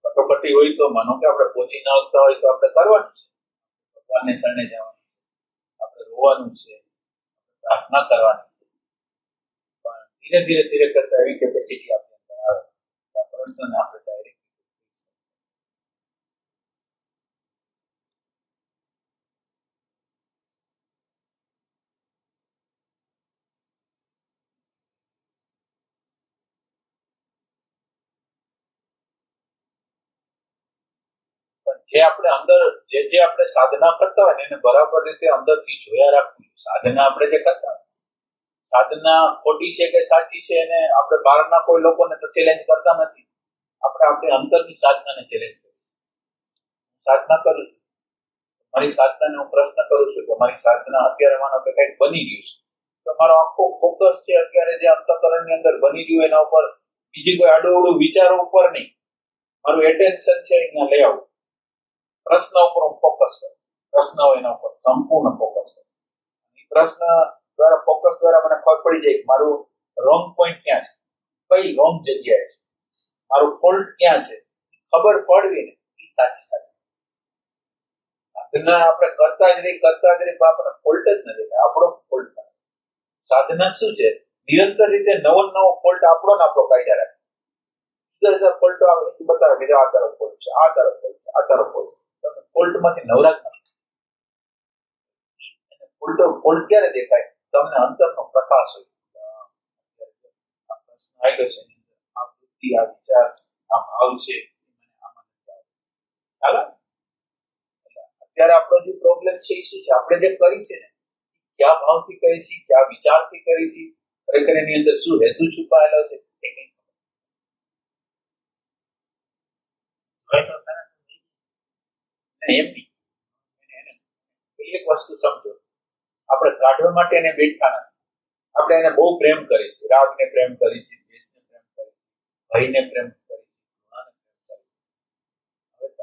કટોકટી હોય તો માનો કે આપણે પહોંચી ન આવતા હોય તો આપણે કરવાનું છે, ભગવાનને શરણે જવાનું, આપણે રોવાનું છે, પ્રાર્થના કરવાની છે. પણ ધીરે ધીરે ધીરે કરતા એવી કેપેસિટી આપણી અંદર આવે, આ પ્રશ્નને આપણે ડાયરેક્ટ. જે આપણે અંદર જે આપણે સાધના કરતા હોય ને એને બરાબર રીતે અંદરથી જોયા રાખવું. સાધના આપણે જે કરતા હોય, સાધના ખોટી છે કે સાચી છે એને આપણે બહારના કોઈ લોકોને તો ચેલેન્જ કરતા નથી. આપણે આપણી અંતરની સાધનાને ચેલેન્જ કરીએ. સાધના કરું છું, મારી સાધનાને હું પ્રશ્ન કરું છું કે મારી સાધના અત્યારે માનો કે કંઈક બની ગયું છે, તો મારો આખો ફોકસ છે અત્યારે જે અંતઃકરણની અંદર બની ગયું એના ઉપર, બીજી કોઈ આડું વિચારો ઉપર નહીં. મારું એટેન્શન છે અહીંયા લઈ આવું, પ્રશ્ન ઉપર હું ફોકસ કરું, પ્રશ્ન હોય એના ઉપર સંપૂર્ણ ફોકસ કરું. પ્રશ્ન દ્વારા ફોકસ દ્વારા મને ખબર પડી જાય કે મારું રોંગ પોઈન્ટ ક્યાં છે, કઈ રોંગ જગ્યાએ છે, મારું ફોલ્ટ ક્યાં છે, ખબર પડવી ને એ સાચી સાધના આપણે કરતા જ રહી પણ આપણને ફોલ્ટ જ નથી, આપણો ફોલ્ટ થાય. સાધના શું છે? નિરંતર રીતે નવો નવો ફોલ્ટ આપણો કાઢ્યા રાખે. જુદા જુદા ફોલ્ટો આવે એ બતાવે કે આ તરફ ફોલ્ટ છે, આ તરફ ફોલ્ટ છે, આ તરફ ફોલ્ટ છે. તમે ફોલ્ટમાંથી નવરાત નથી. ફોલ્ટ ક્યારે દેખાય? તમને અંતરનો પ્રકાશ હોય. આ પ્રશ્ન આવ્યો છે, આ વૃત્તિ, આ વિચાર, આ ભાવ છે, અત્યારે આપણો જે પ્રોબ્લેમ છે એ શું છે? આપણે જે કરી છે ને, કયા ભાવથી કરી છે, કયા વિચારથી કરી છે, ખરેખર એની અંદર શું હેતુ છુપાયેલો છે એ કઈ એમની. એક વસ્તુ સમજો, આપણે કાઢવા માટે એને બેઠા નથી. આપણે એને બહુ પ્રેમ કરી છે, રાગને પ્રેમ કરી છે, દ્વેષને પ્રેમ કરી છે, ભયને પ્રેમ કરી છે, ઘૃણાને પ્રેમ કરી છે.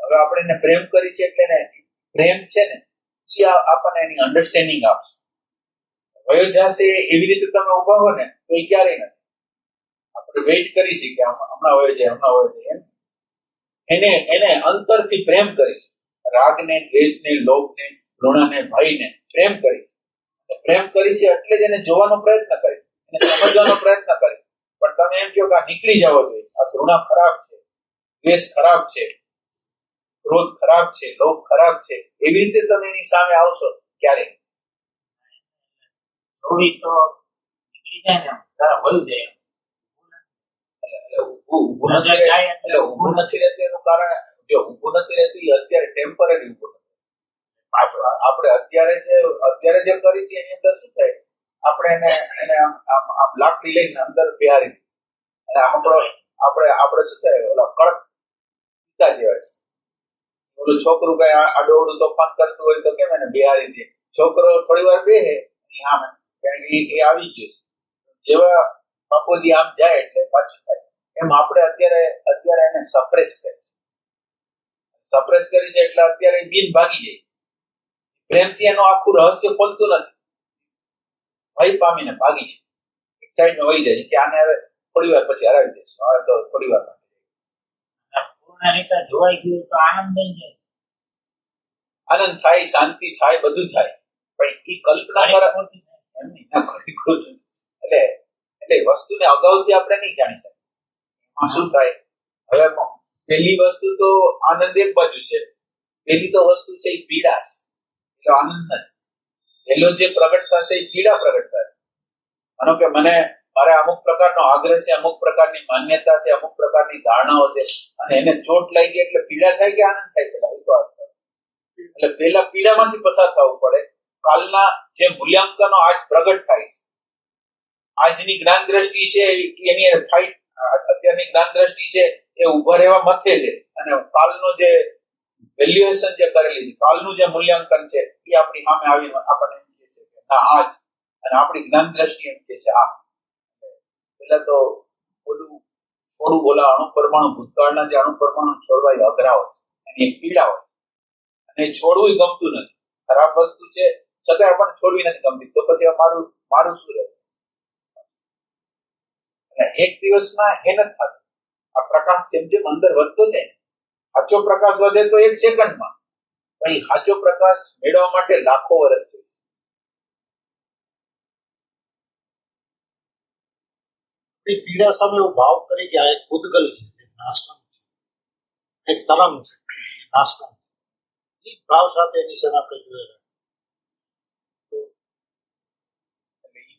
હવે આપણે એને પ્રેમ કરી છે એટલે ને પ્રેમ છે ને એ આપણને એની અન્ડરસ્ટેન્ડિંગ આપશે. વયો જશે એવી રીતે તમે ઉભા હો ને તો એ ક્યારેય નથી. આપણે વેઇટ કરી છે કે હમણાં વયો જાય એમ. એને અંતરથી પ્રેમ કરી છે. રાગને, દ્વેષને, લોભને, ઘૃણાને, ભયને પ્રેમ કરી છે. પ્રેમ કરી છે એટલે જ એને જોવાનો પ્રયત્ન કરી, એને સમજવાનો પ્રયત્ન કરી. પણ તમે એમ કહો કે આ નીકળી જવો જોઈએ, આ ઘૃણા ખરાબ છે, દ્વેષ ખરાબ છે, ક્રોધ ખરાબ છે, લોભ ખરાબ છે, એવી રીતે તમે એની સામે આવશો ક્યારે? જોવી તો નીકળી જાય ને તારા વયું જાય. ઊભું નથી રહેતું એનું કારણ, જો ઊભું નથી રહેતું એ અત્યારે ટેમ્પરરી ઊભું નથી. પાછું આપણે અત્યારે જે કરી છે એની અંદર શું થાય? આપણે એને આમ લાકડી લઈને અંદર બિહારી દીધી અને આપણે શું થાય? ઓલા કડક પિતા જેવા છે. ઓલું છોકરું કઈ આડોડું તોફાન કરતું હોય તો કેમ એને બિહારી દે? છોકરો થોડી વાર બેહે આમ એ આવી ગયું છે. જેવા બાપુજી આમ જાય એટલે પાછું થાય. એમ આપણે અત્યારે એને સપ્રેસ કરી છે એટલે અત્યારે બિન ભાગી જાય. પ્રેમથી એનું આખું રહસ્ય ખોલતું નથી, ભય પામીને ભાગી જાય, એક સાઈડમાં વહી જાય કે આને હવે થોડી વાર પછી હરાવી દઈશું, હવે તો થોડી વાર પૂર્ણ રીતે જોવાઈ ગયું તો આનંદ થઈ જાય. આનંદ થાય, શાંતિ થાય, બધું થાય. પણ એ કલ્પના કરે એમ નહીં ના ઘડી ખોટું. એટલે એટલે વસ્તુને અગાઉથી આપણે નહીં જાણી શકીએ. એમાં શું થાય, હવે પહેલી વસ્તુ તો આનંદ એક બાજુ છે, પહેલી તો વસ્તુ છે એ પીડા છે, એટલે આનંદ નથી. પહેલો જે પ્રગટ થશે એ પીડા પ્રગટ થશે. માનો કે મારે અમુક પ્રકારનો આગ્રહ છે, અમુક પ્રકારની માન્યતા છે, અમુક પ્રકારની ધારણાઓ છે, અને એને ચોટ લાગી એટલે પીડા થાય કે આનંદ થાય, પેલા એ તો એટલે પેલા પીડામાંથી પસાર થવું પડે. કાલના જે મૂલ્યાંકનો આજ પ્રગટ થાય છે, આજની જ્ઞાન દ્રષ્ટિ છે એની ફાઇટ, અત્યારની જ્ઞાન દ્રષ્ટિ છે એ ઉભા રહેવા મથે છે, અને કાલનો જે વેલ્યુએશન જે કરેલી છે, કાલનું જે મૂલ્યાંકન છે એ આપણી સામે આવીને આપણને એમ કહે છે કે ના આજ, અને આપણી જ્ઞાન દ્રષ્ટિ એમ કહે છે આ. પેલા તો ઓલું છોડવું, બોલા અણુ પરમાણુ, ભૂતકાળના જે અણુ પરમાણુ છોડવા એ અઘરા હોય છે, એની એક પીડા હોય, અને છોડવું ગમતું નથી. ખરાબ વસ્તુ છે છતાં આપણને છોડવી નથી ગમતી, તો પછી મારું શું રહે? અને એક દિવસમાં એ નથી થતું. આ પ્રકાશ જેમ જેમ અંદર વધતો જાય, સાચો પ્રકાશ વધે તો 1 સેકન્ડમાં, પણ એ સાચો પ્રકાશ મેળવવા માટે લાખો વર્ષ જોઈએ છે. પીડા સામે ભાવ કરી કે આ એક પૂતગલ છે, નાશવંત છે, એક તરંગ છે, નાશવંત. એ ભાવ સાથે એની સામે આપણે જોઈએ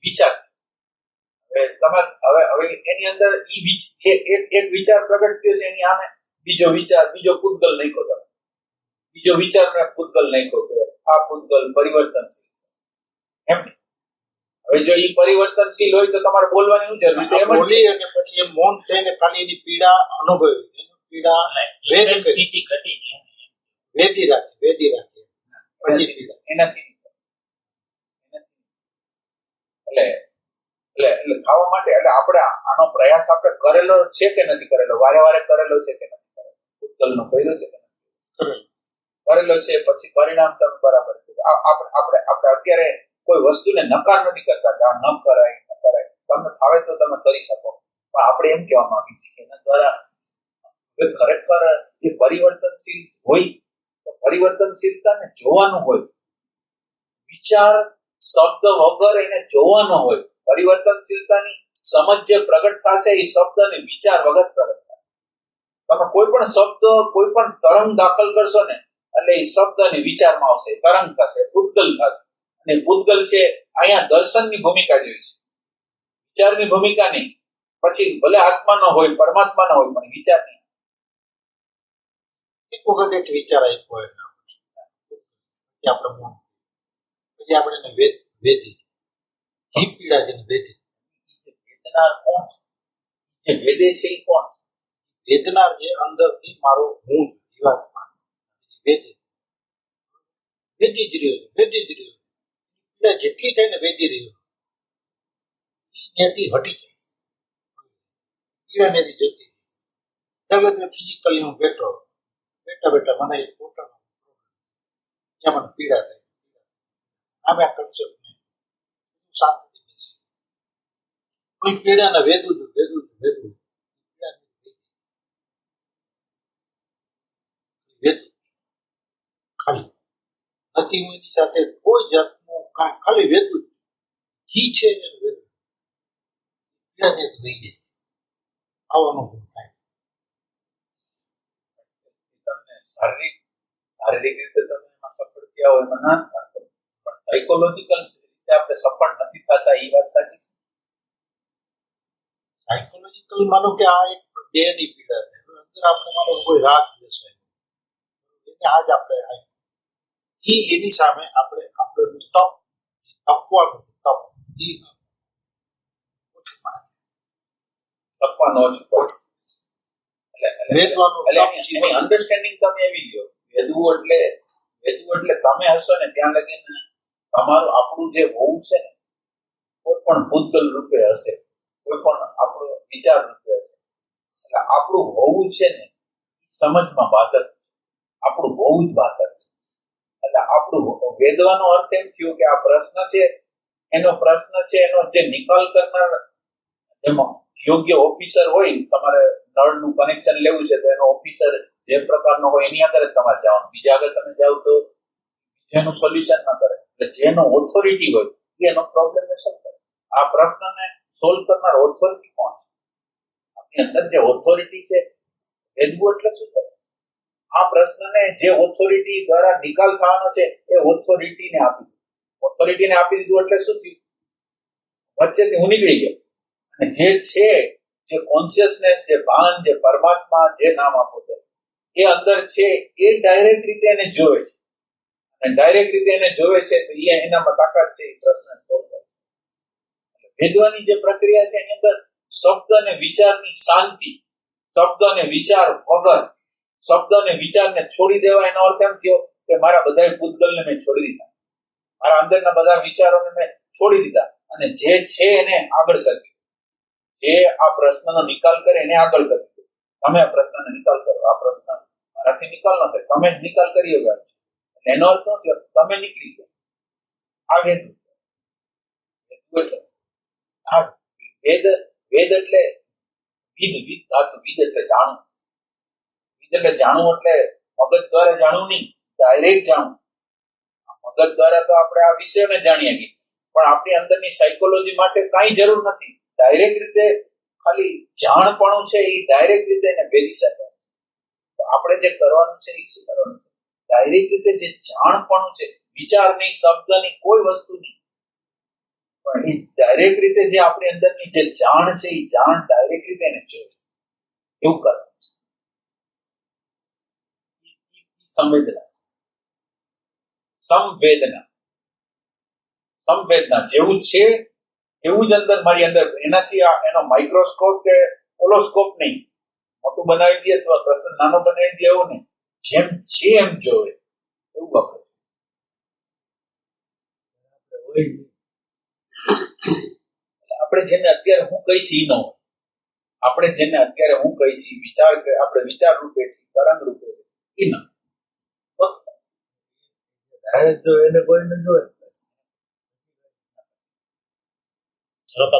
વિચાર છે. હવે એની અંદર એક વિચાર પ્રગટ થયો છે, એની સામે બીજો વિચાર, બીજો પૂતગલ નાખ્યો તમે, બીજો વિચાર ને પૂતગલ નાખ્યો કે આ પૂતગલ પરિવર્તનશીલ છે. એમ હવે જો એ પરિવર્તનશીલ હોય તો તમારે બોલવાની શું જરૂર છે? બોલી અને પછી એ મૌન થઈને ખાલી એની પીડા અનુભવી, એની પીડા વેદી રાખે પછી પીડા એનાથી એટલે ખાવા માટે એટલે આપણે આનો પ્રયાસ આપણે કરેલો છે કે નથી કરેલો? વારે વારે કરેલો છે કે નથી કરેલો? પૂતગલનો કર્યો છે કે નથી કરેલો છે? પછી પરિણામ તમે બરાબર આપણે અત્યારે કોઈ વસ્તુને નકાર નથી કરતા કે આ ન કરાય, તમને ફાવે તો તમે કરી શકો, પણ આપણે એમ કહેવા માંગીએ છીએ કે એના દ્વારા ખરેખર એ પરિવર્તનશીલ હોય તો પરિવર્તનશીલતાને જોવાનું હોય, વિચાર શબ્દ વગર એને જોવાનો હોય. પરિવર્તનશીલતાની સમજ જે પ્રગટ થશે એ શબ્દ અને વિચાર વગર પ્રગટ થાય. તમે કોઈ પણ શબ્દ, કોઈ પણ તરંગ દાખલ કરશો ને એટલે એ શબ્દ અને વિચારમાં આવશે, તરંગ થશે, પૂતગલ થશે. અને પૂતગલ છે અહીંયા દર્શનની ભૂમિકા જોઈ છે, વિચારની ભૂમિકા નહીં. પછી ભલે આત્મા નો હોય, પરમાત્મા નો હોય, પણ વિચાર નહીં. એક વખત એક વિચાર આપ્યો એને આપણે મૌન, પછી આપણે એને વેદી ઘી પીડા છે, વેદી. વેદનાર કોણ છે? જે વેદે છે એ કોણ છે? વેદનાર જે અંદરથી મારો હું જીવાત્મા વેદી જ રહ્યો, પીડા જેટલી થાય ને વેદી રહ્યો, ત્યાંથી હટી જાય, પીડા નથી જતી. જગત ફિઝિકલી હું બેઠા મને એક પોતાનો ત્યાં મને પીડા થાય, આમે આ કન્સેપ્ટ નહીં, શાંતિ બેસી કોઈ પીડાને વેદું ખાલી નથી. હું એની સાથે કોઈ જાતનું ખાલી વેદું ઘી છે ને વેદું પીડાને વહી જાય, આવો અનુભવ થાય. તમને શારીરિક રીતે તમે એમાં સફળ થયા હોય એમાં ના થતો, પણ સાયકોલોજીકલ રીતે આપણે સફળ નથી થતા એ વાત સાચી છે. સાયકોલોજીકલ માનો કે આ એક દેહની પીડા છે, અંદર આપણે માનો કોઈ રાગ બેસાય એને આજ આપણે એની સામે આપણે તપવાનું તપ ઓછું મળે, તપવાનો ઓછું એટલે અન્ડરસ્ટેન્ડિંગ તમે એવી લ્યો. વેદવું એટલે તમે હશો ને ત્યાં લગીને તમારું આપણું જે હોવું છે ને કોઈ પણ પૂતગલ રૂપે હશે, કોઈ પણ આપણો વિચાર રૂપે હશે. એટલે આપણું હોવું છે ને સમજમાં બાધક, આપણું હોવું જ બાધક છે. એટલે આપણું વેદવાનો અર્થ એમ થયો કે આ પ્રશ્ન છે એનો જે નિકાલ કરનાર, એમાં યોગ્ય ઓફિસર હોય, તમારે નળનું કનેક્શન લેવું છે તો એનો ઓફિસર જે પ્રકારનો હોય એની આગળ જ તમારે જવાનું. બીજા આગળ તમે જાઓ તો જેનું સોલ્યુશન ન કરે. એટલે જેનો ઓથોરિટી હોય એ એનો પ્રોબ્લેમ સોલ્વ કરે. આ પ્રશ્નને સોલ્વ કરનાર ઓથોરિટી કોણ છે? આપણી અંદર જે ઓથોરિટી છે વેદવું એટલે શું કરે? આ પ્રશ્નને જે ઓથોરિટી દ્વારા નિકાલ થવાનો છે એ ઓથોરિટીને આપી દીધું. ઓથોરિટીને આપી દીધું એટલે શું થયું? વચ્ચેથી હું નીકળી ગયો અને જે છે, જે કોન્શિયસનેસ, જે ભાન, જે પરમાત્મા, જે નામ આપો છે એ અંદર છે એ ડાયરેક્ટ રીતે એને જોવે છે અને ડાયરેક્ટ રીતે એને જોવે છે તો એ એનામાં તાકાત છે એ પ્રશ્ન સોલ્વ કરે. વેદવાની જે પ્રક્રિયા છે એની અંદર શબ્દ અને વિચારની શાંતિ, શબ્દ અને વિચાર વગર, શબ્દ અને વિચારને છોડી દેવા, એનો અર્થ એમ થયો કે મારા બધા પૂતગલને મેં છોડી દીધા, મારા અંદરના બધા વિચારોને મેં છોડી દીધા અને જે છે એને આગળ કરી દીધું. જે આ પ્રશ્નનો નિકાલ કરે એને આગળ કરી દીધું. તમે આ પ્રશ્નનો નિકાલ કરો. આ પ્રશ્ન મારાથી નિકાલ ન થાય, તમે જ નિકાલ કરી શકો. એનો અર્થ શું થયો? તમે નીકળી ગયા. આ વેદ વેદ એટલે વિદ ધાતુ, વિદ એટલે જાણવું. વિદ એટલે જાણવું એટલે મગજ દ્વારા જાણવું નહીં, ડાયરેક્ટ જાણવું. મગજ દ્વારા તો આપણે આ વિષયને જાણીએ છીએ, પણ આપણી અંદરની સાયકોલોજી માટે કાંઈ જરૂર નથી. ડાયરેક્ટ રીતે ખાલી જાણપણું છે એ ડાયરેક્ટ રીતે એને ભેદી શકે. તો આપણે જે કરવાનું છે એ શું કરવાનું છે? ડાયરેક્ટ રીતે જે જાણપણું છે, વિચાર નહીં, શબ્દ નહીં, કોઈ વસ્તુ નહીં, પણ એ ડાયરેક્ટ રીતે જે આપણી અંદરની જે જાણ છે એ જાણ ડાયરેક્ટ રીતે એને જોયું એવું કરવાનું છે. સંવેદના છે, સંવેદના. સંવેદના જેવું છે એવું જ અંદર મારી અંદર, એનાથી એનો માઇક્રોસ્કોપ કે ઓલોસ્કોપ નહીં, મોટું બનાવી દે અથવા પ્રશ્ન નાનો બનાવી દે એવું નહીં, જેમ છે એમ જોવે એવું આપણે. આપણે જેને અત્યારે હું કહીશ એ ન હોય. આપણે જેને અત્યારે હું કહીશ વિચાર, આપણે વિચાર રૂપે છીએ, તરંગ રૂપે એ ન. એને કોઈ ન જોવે.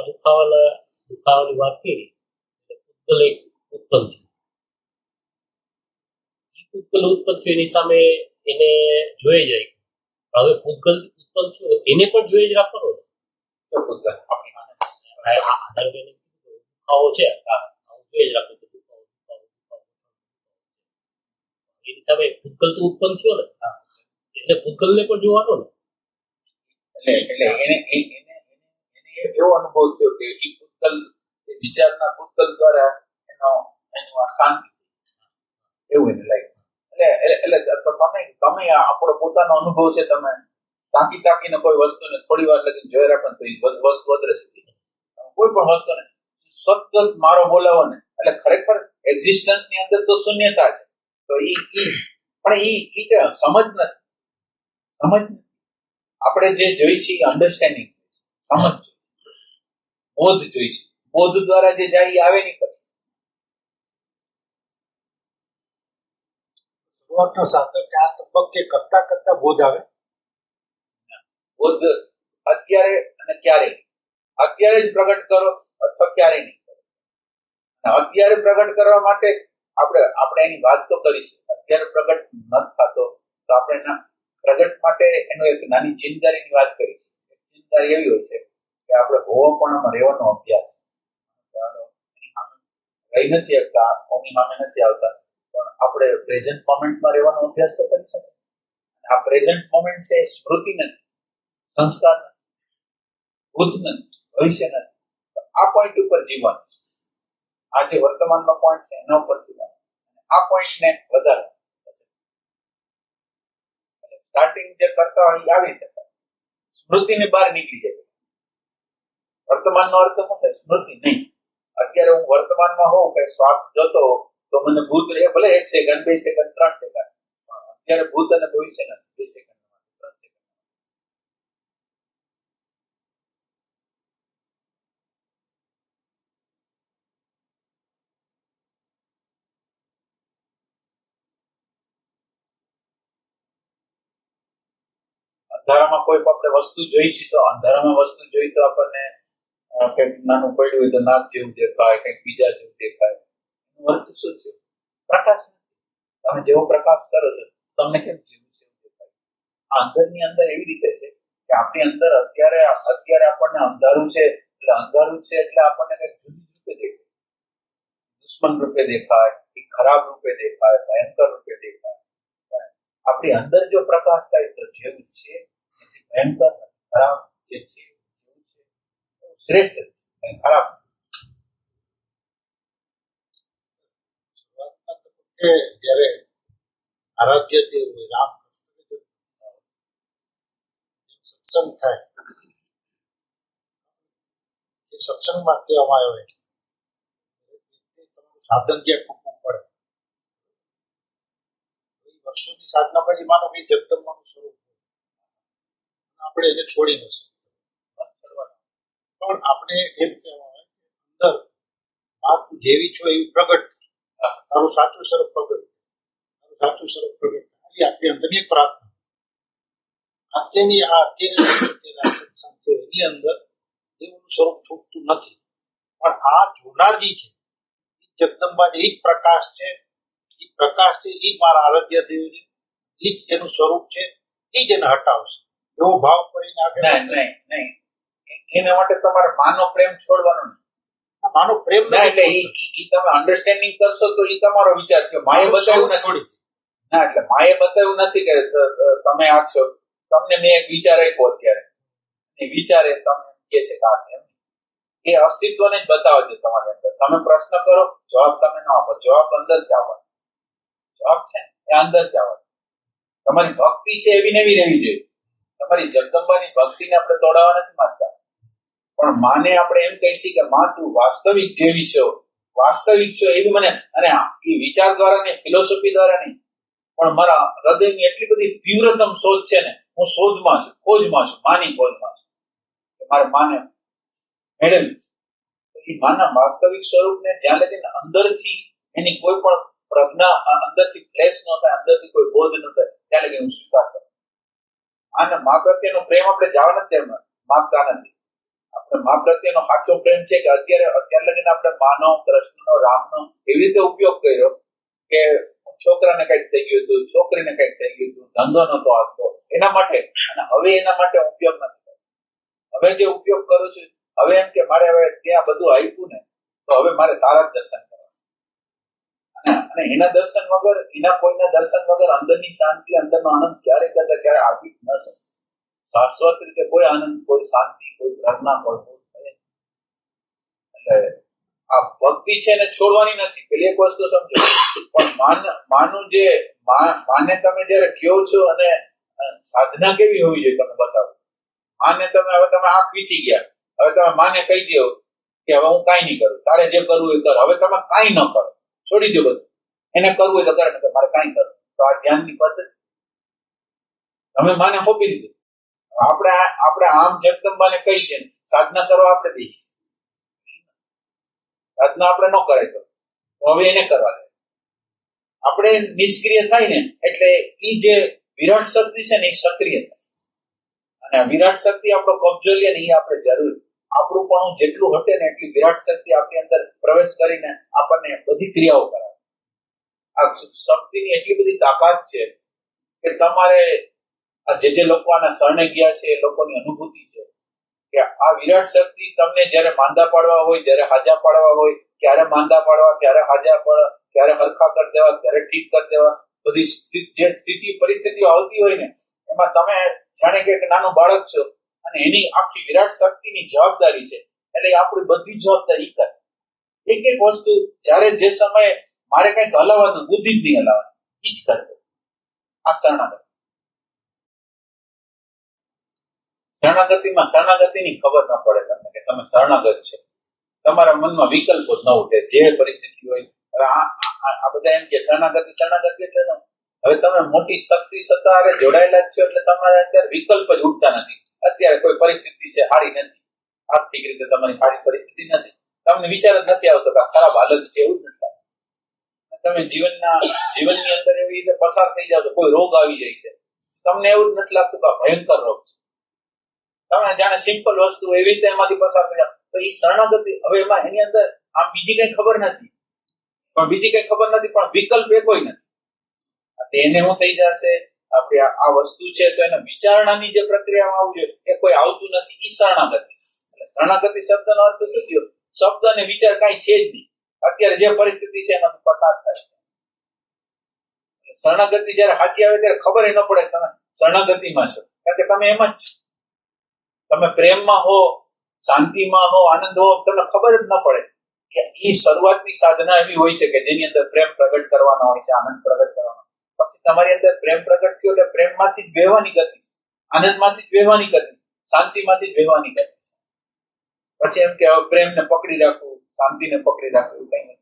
દુખાવાની વાત કરી પૂતગલ એક ઉત્પન્ન થયું. પૂતગલ ઉત્પન્ન થયું એની સામે એને જોઈ જાય. હવે પૂતગલ ઉત્પન્ન થયો એને પણ જોઈ જ રાખવાનો. દુખાવો છે, જોઈ જ રાખો. એની સામે પૂતગલ તો ઉત્પન્ન થયો ને, એટલે પૂતગલને પણ જોવાનો ને. એટલે એને એવો અનુભવ થયો કે એ પૂતગલ, વિચારના પૂતગલ દ્વારા એનો શાંતિ એવું એને લાગ્યું. એટલે તમે આપણો પોતાનો અનુભવ છે, તમે તાકીને કોઈ વસ્તુને થોડી વાર લગી જોઈ રાખો તો એ વસ્તુ અદ્રશ્ય થઈ જાય. કોઈ પણ વસ્તુને સતત મારો બોલાવો ને એટલે ખરેખર એક્ઝિસ્ટન્સ ની અંદર તો શૂન્યતા છે. તો પણ કે સમજ નથી. આપણે જે જોઈ છે અન્ડરસ્ટેન્ડિંગ, સમજ, બોધ જોઈ છે. બોધ દ્વારા જે જાય એ આવે નહીં. પછી શરૂઆતનો સાધક આ તબક્કે કરતા બોધ આવે. બોધ અત્યારે અને ક્યારે, અત્યારે જ પ્રગટ કરો અથવા ક્યારે નહીં કરો. અત્યારે પ્રગટ કરવા માટે આપણે એની વાત તો કરીશું. અત્યારે પ્રગટ નથી થતો તો આપણે એના પ્રગટ માટે એનો એક નાની ચિંતાની વાત કરીશું. ચિંતા એવી હોય છે કે આપણે હોવાપણામાં રહેવાનો અભ્યાસ રહી નથી શકતા, કોની સામે નથી આવતા, પણ આપણે પ્રેઝન્ટ મોમેન્ટમાં રહેવાનો અભ્યાસ તો કરી શકીએ. આ પ્રેઝન્ટ મોમેન્ટ છે સ્મૃતિ નથી, સંસ્કાર નથી, ભૂત નથી, ભવિષ્ય નથી. આ પોઈન્ટ ઉપર જીવન, આ જે વર્તમાનનો પોઈન્ટ છે એના ઉપર જીવન. આ પોઈન્ટને વધારે સ્ટાર્ટિંગ જે કરતા હોય આવી રીતે સ્મૃતિની બહાર નીકળી જાય. વર્તમાનનો અર્થ શું થાય? સ્મૃતિ નહીં. અત્યારે હું વર્તમાનમાં હોઉં કે શ્વાસ જતો તો મને ભૂત રહે, ભલે 1 સેકન્ડ, 2 સેકન્ડ, 3 સેકન્ડ. અત્યારે ભૂત અને ભવિષ્ય નથી. 2 સેકન્ડ, 3 સેકન્ડ. અંધારામાં કોઈ આપણે વસ્તુ જોઈ છે તો અંધારામાં વસ્તુ જોઈ તો આપણને કંઈક નાનું પડ્યું હોય તો નાક જેવું દેખાય, કંઈક બીજા જેવું દેખાય. એનો અર્થ શું છે? પ્રકાશ. તમે જેવો પ્રકાશ કરો છો તમને કેમ જેવું છે એવું દેખાય? આ અંદરની અંદર એવી રીતે છે કે આપણી અંદર અત્યારે આપણને અંધારું છે એટલે આપણને કંઈક જુદી રૂપે દેખાય, દુશ્મન રૂપે દેખાય, ખરાબ રૂપે દેખાય, ભયંકર રૂપે દેખાય. પણ આપણી અંદર જો પ્રકાશ થાય તો જેવું છે એથી ભયંકર નથી, ખરાબ જે છે જેવું છે એવું શ્રેષ્ઠ છે, કંઈ ખરાબ નથી. શરૂઆતના તબક્કે જ્યારે આરાધ્ય દેવ હોય રામ સત્સંગ થાય, એ સત્સંગમાં કહેવામાં આવે તમારું સાધન જ્યાં ટૂંકવું પડે, વર્ષોની સાધના પછી માનો કે જગદંબાનું સ્વરૂપ આપણે એને છોડી ન શકીએ, પણ આપણે એમ કહેવાય અંદર માં તું જેવી છો એવી પ્રગટ, તારું સાચું સ્વરૂપ પ્રગટ, તારું સાચું સ્વરૂપ પ્રગટ, એ આપણી અંદરની પ્રાર્થના. અત્યારની સત્સંગ છે એની અંદર એવું સ્વરૂપ છૂટતું નથી, પણ આ જોનારજી છે જગદંબા એ જ પ્રકાશ છે, એ પ્રકાશ છે એ મારા આરાધ્ય દેવ છે, એ જ એનું સ્વરૂપ છે, એ જ એને હટાવશે એવો ભાવ કરીને આગળ. નહીં એના માટે તમારે માનો પ્રેમ છોડવાનો નહીં. માનો પ્રેમ એટલે ઈ તમે અન્ડરસ્ટેન્ડિંગ કરશો તો ઈ તમારો વિચાર છે. માએ બતાવ્યું નથી, ના એટલે માએ બતાવ્યું નથી કે તમે આ છો. તમને મેં એક વિચાર આપ્યો અત્યારે, એ વિચારે તમને કે છે કે આ છે, એ અસ્તિત્વને જ બતાવે છે તમારી અંદર. તમે પ્રશ્ન કરો, જવાબ તમે ન આપો, જવાબ અંદરથી આવવાનો, જવાબ છે એ અંદરથી આવવાનો. તમારી ભક્તિ છે એવી ને એવી રહેવી જોઈએ. તમારી જગદંબાની ભક્તિને આપણે તોડાવવા નથી માંગતા, પણ માને આપણે એમ કહીશું કે માં તું વાસ્તવિક જેવી છો, વાસ્તવિક છો એવી મને, અને એ વિચાર દ્વારા નહીં, ફિલોસોફી દ્વારા નહીં, પણ મારા હૃદયની એટલી બધી તીવ્રતમ શોધ છે ને, હું શોધમાં છું, ખોજમાં છું, માની ખોજમાં છું કે મારે માને મેળવવી. એ માના વાસ્તવિક સ્વરૂપને જ્યાં લગીને અંદરથી એની કોઈ પણ પ્રજ્ઞા અંદરથી ફ્લેશ ન થાય, અંદરથી કોઈ બોધ ન થાય, ત્યાં લગી હું સ્વીકાર કરું. આને મા પ્રત્યેનો પ્રેમ આપણે જવા નથી માગતા નથી. આપણે મા પ્રત્યેનો સાચો પ્રેમ છે કે અત્યારે લગીને આપણે માનો, કૃષ્ણનો, રામનો એવી રીતે ઉપયોગ કર્યો કે છોકરાને કંઈક થઈ ગયું હતું, છોકરીને કંઈક થઈ ગયું હતું, ધંધો નતો આવતો એના માટે, અને હવે એના માટે ઉપયોગ નથી કરતો. હવે જે ઉપયોગ કરું છું, હવે એમ કે મારે હવે ત્યાં બધું આપ્યું ને, તો હવે મારે તારા જ દર્શન કરવા, અને એના દર્શન વગર, એના કોઈના દર્શન વગર અંદરની શાંતિ, અંદરનો આનંદ ક્યારે કરતા ક્યારે આવી ન શકે. શાશ્વત રીતે કોઈ આનંદ, કોઈ શાંતિ, કોઈ પ્રજ્ઞા, કોઈ એટલે આ ભક્તિ છે એને છોડવાની નથી. પેલી એક વસ્તુ સમજો, પણ માનું જે માને તમે જયારે કહો છો, અને સાધના કેવી હોવી જોઈએ તમે બતાવો. માને તમે હવે તમે આંખ વીચી ગયા, હવે તમે માને કહી દો કે હવે હું કાંઈ નહીં કરું, તારે જે કરવું એ કર. હવે તમે કાંઈ ન કરો, છોડી દો બધું. એને કરવું હોય તો કરે, ને મારે કાંઈ કરવું. તો આ ધ્યાનની પદ્ધતિ તમે માને સોંપી દીધું. આપણે આમ જગદંબાને કહી છે સાધના કરવા આપણે દઈએ, સાધના આપણે ન કરે તો હવે એને કરવા દે. આપણે નિષ્ક્રિય થાય ને એટલે એ જે વિરાટ શક્તિ છે ને એ સક્રિય થાય, અને વિરાટ શક્તિ આપણો કબજો લે ને એ આપણે જરૂર, આપણું પણ જેટલું હટે ને એટલી વિરાટ શક્તિ આપણી અંદર પ્રવેશ કરીને આપણને બધી ક્રિયાઓ કરાવે. આ શક્તિની એટલી બધી તાકાત છે કે તમારે જે લોકો આના શરણે ગયા છે એ લોકોની અનુભૂતિ છે કે આ વિરાટ શક્તિ તમને જ્યારે માંદા પાડવા હોય, જ્યારે હાજા પાડવા હોય, ક્યારે માંદા પાડવા, ક્યારે હાજા પાડવા, ક્યારે હરખા કરી દેવા, ક્યારે ઠીક કરી દેવા, બધી જે સ્થિતિ પરિસ્થિતિઓ આવતી હોય ને, એમાં તમે જાણે કે નાનું બાળક છો અને એની આખી વિરાટ શક્તિની જવાબદારી છે, એટલે આપણી બધી જવાબદારી કરે. એક એક વસ્તુ જ્યારે જે સમયે મારે કંઈક હલાવવાનું, બુદ્ધિ જ નહીં હલાવવાની, એ જ કરે. આ શરણાગતિની ખબર ન પડે તમને કે તમે શરણાગત છે. તમારા મનમાં વિકલ્પો જ ન ઉઠે, જે પરિસ્થિતિ હોય. આ બધા એમ કે શરણાગતિ એટલે હવે તમે મોટી શક્તિ સત્તારે જોડાયેલા જ છો, એટલે તમારે અત્યારે વિકલ્પ જ ઉઠતા નથી. અત્યારે કોઈ પરિસ્થિતિ છે સારી નથી, આર્થિક રીતે તમારી સારી પરિસ્થિતિ નથી, તમને વિચાર જ નથી આવતો કે ખરાબ હાલત છે, એવું જ નથી. તમે જીવનની અંદર એવી રીતે પસાર થઈ જાવ તો કોઈ રોગ આવી જાય છે, તમને એવું જ નથી લાગતું કે ભયંકર રોગ છે. તમે જાણે સિમ્પલ વસ્તુ એવી રીતે એમાંથી પસાર થઈ જાવ તો એ શરણાગતિ. હવે એમાં એની અંદર આમ બીજી કઈ ખબર નથી, પણ વિકલ્પ એ કોઈ નથી. એને શું થઈ જશે આપણે આ વસ્તુ છે તો એને વિચારણાની જે પ્રક્રિયામાં આવવું જોઈએ એ કોઈ આવતું નથી. ઈ શરણાગતિ. એટલે શરણાગતિ શબ્દનો અર્થ શું થયો? શબ્દ અને વિચાર કાંઈ છે જ નહીં. અત્યારે જે પરિસ્થિતિ છે એનાથી પસાર થાય છે. શરણાગતિ જયારે સાચી આવે ત્યારે ખબર ન પડે તમે શરણાગતિમાં છો, કારણ કે તમે એમ જ છો. તમે પ્રેમમાં હો, શાંતિમાં હો, આનંદ હો, તમને ખબર જ ન પડે કે એ શરૂઆતની સાધના એવી હોય છે કે જેની અંદર પ્રેમ પ્રગટ કરવાનો હોય છે, આનંદ પ્રગટ કરવાનો. પછી તમારી અંદર પ્રેમ પ્રગટ થયો એટલે પ્રેમમાંથી જ વહેવાની ગતિ, આનંદમાંથી જ વહેવાની ગતિ, શાંતિમાંથી જ વહેવાની ગતિ. પછી એમ કે હવે પ્રેમને પકડી રાખવું, શાંતિને પકડી રાખવું, કઈ